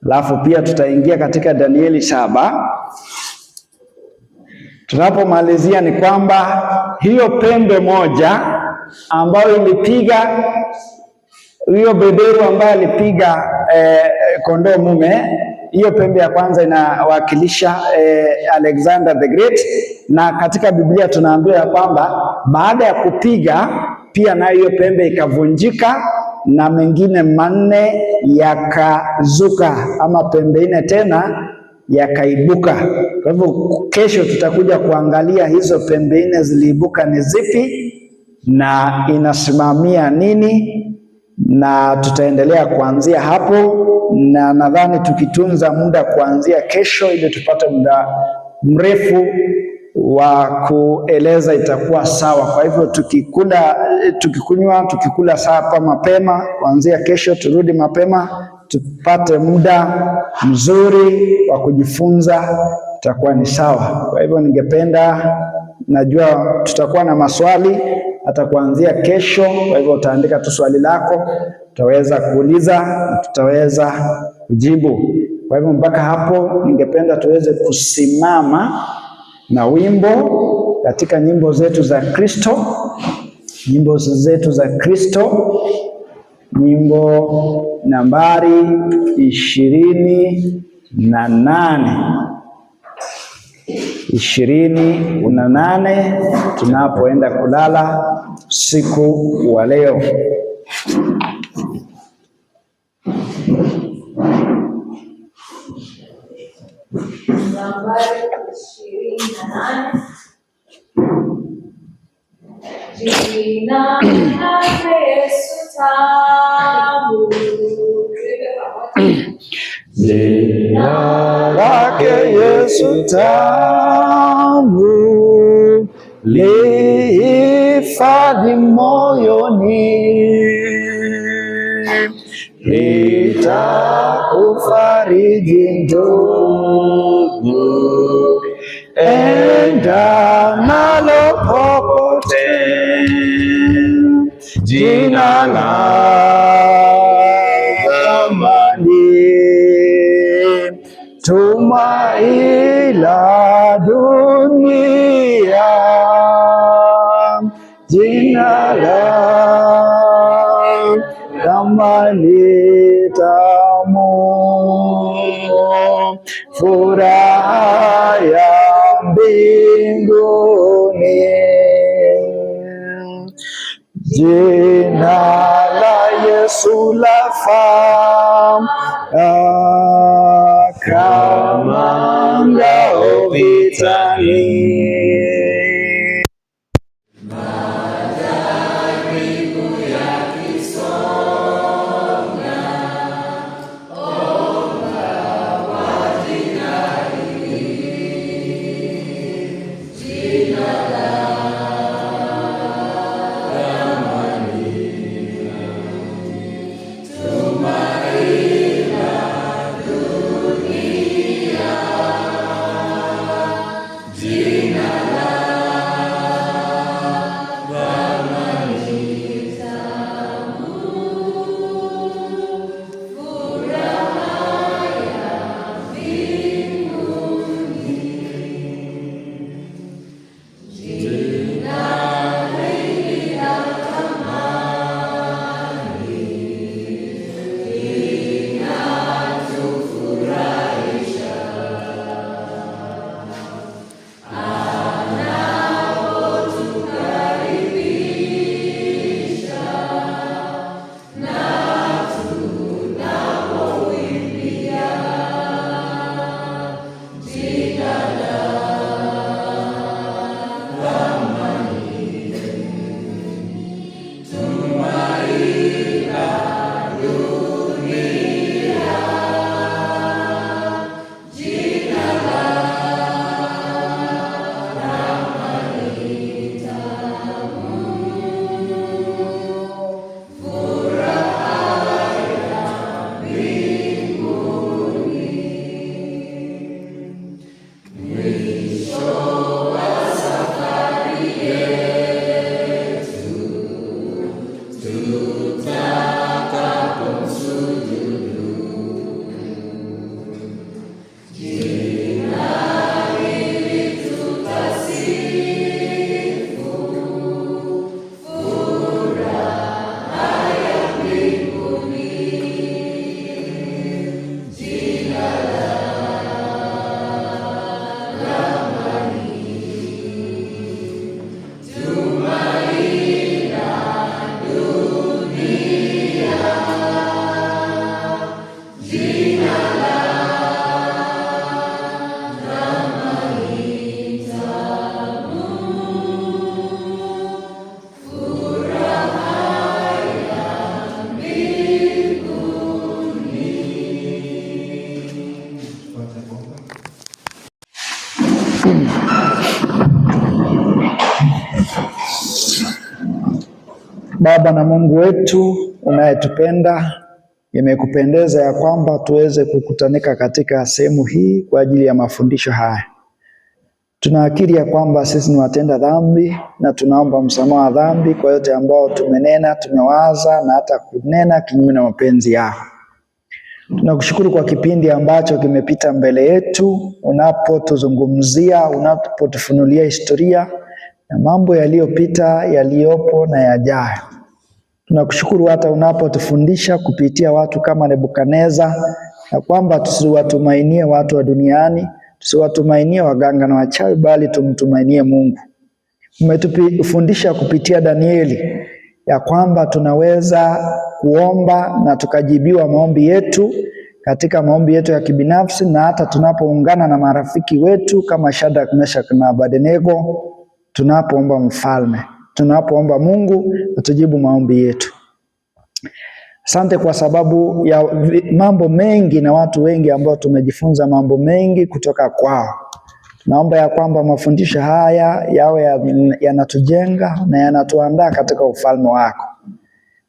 alafu pia tutaingia katika Danieli 7. Tunapomalizia ni kwamba hiyo pembe moja ambayo ilipiga, hiyo beberu ambayo alipiga kondoo mume, hiyo pembe ya kwanza inawakilisha Alexander the Great. Na katika Biblia tunaambiwa ya kwamba baada ya kupiga pia nayo hiyo pembe ikavunjika na mengine 4 yakazuka, ama pembe 4 tena yakaibuka. Kwa hivyo kesho tutakuja kuangalia hizo pembe 4 ziliibuka ni zipi na inasimamia nini, na tutaendelea kuanzia hapo, na nadhani tukitunza muda kuanzia kesho ili tupate muda mrefu wa kueleza itakuwa sawa. Kwa hivyo tukikula saa mapema kuanzia kesho, turudi mapema tupate muda mzuri wa kujifunza, itakuwa ni sawa. Kwa hivyo najua tutakuwa na maswali hata kuanzia kesho. Kwa hivyo utaandika tu swali lako, tutaweza kuuliza na tutaweza kujibu. Kwa hivyo mpaka hapo ningependa tuweze kusimama na wimbo katika nyimbo zetu za Kristo, nyimbo nambari 28 tunapoenda kulala usiku wa leo. nambari 28. Jina lake Yesu tamu. Jina lake Yesu tamu, lihifadhi moyoni, litakufariji ndugu, enda nalo popote. Jina la thamani, tumaini la dunia, jina la thamani tamu, furaha ya mbinguni. Jina la Yesu lafaa kama ngao vitani. Baba na Mungu wetu unayetupenda, imekupendeza ya kwamba tuweze kukutanika katika sehemu hii kwa ajili ya mafundisho haya. Tunaakiri ya kwamba sisi ni watenda dhambi na tunaomba msamaha wa dhambi kwa yote ambao tumenena, tumewaza na hata kunena kinyume na mapenzi yako. Tunakushukuru kwa kipindi ambacho kimepita mbele yetu, unapotuzungumzia, unapotufunulia historia na mambo yaliyopita, yaliyopo na yajayo. Tunakushukuru hata unapotufundisha kupitia watu kama Nebukadneza, na kwamba tusiwatumainie watu wa duniani, tusiwatumainie waganga na wachawi, bali tumtumainie Mungu. Umetufundisha kupitia Danieli ya kwamba tunaweza kuomba na tukajibiwa maombi yetu, katika maombi yetu ya kibinafsi na hata tunapoungana na marafiki wetu kama Shadraka, Meshaki na Abednego, tunapoomba mfalme, tunapoomba Mungu atujibu maombi yetu. Asante kwa sababu ya mambo mengi na watu wengi ambao tumejifunza mambo mengi kutoka kwao. Naomba ya kwamba mafundisho haya yawe yanatujenga na yanatuandaa katika ufalme wako.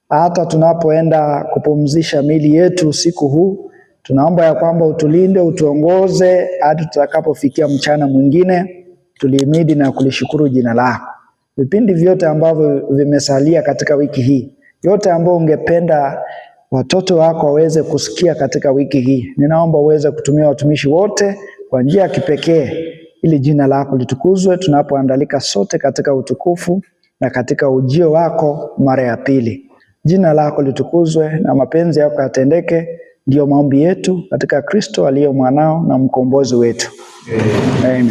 Hata tunapoenda kupumzisha miili yetu usiku huu, tunaomba ya kwamba utulinde, utuongoze hadi tutakapofikia mchana mwingine, tulihimidi na kulishukuru jina lako. Vipindi vyote ambavyo vimesalia katika wiki hii, yote ambao ungependa watoto wako waweze kusikia katika wiki hii, ninaomba uweze kutumia watumishi wote kwa njia ya kipekee, ili jina lako litukuzwe tunapoandalika sote katika utukufu na katika ujio wako mara ya pili. Jina lako litukuzwe na mapenzi yako yatendeke, ndio maombi yetu katika Kristo aliye mwanao na mkombozi wetu. Amen.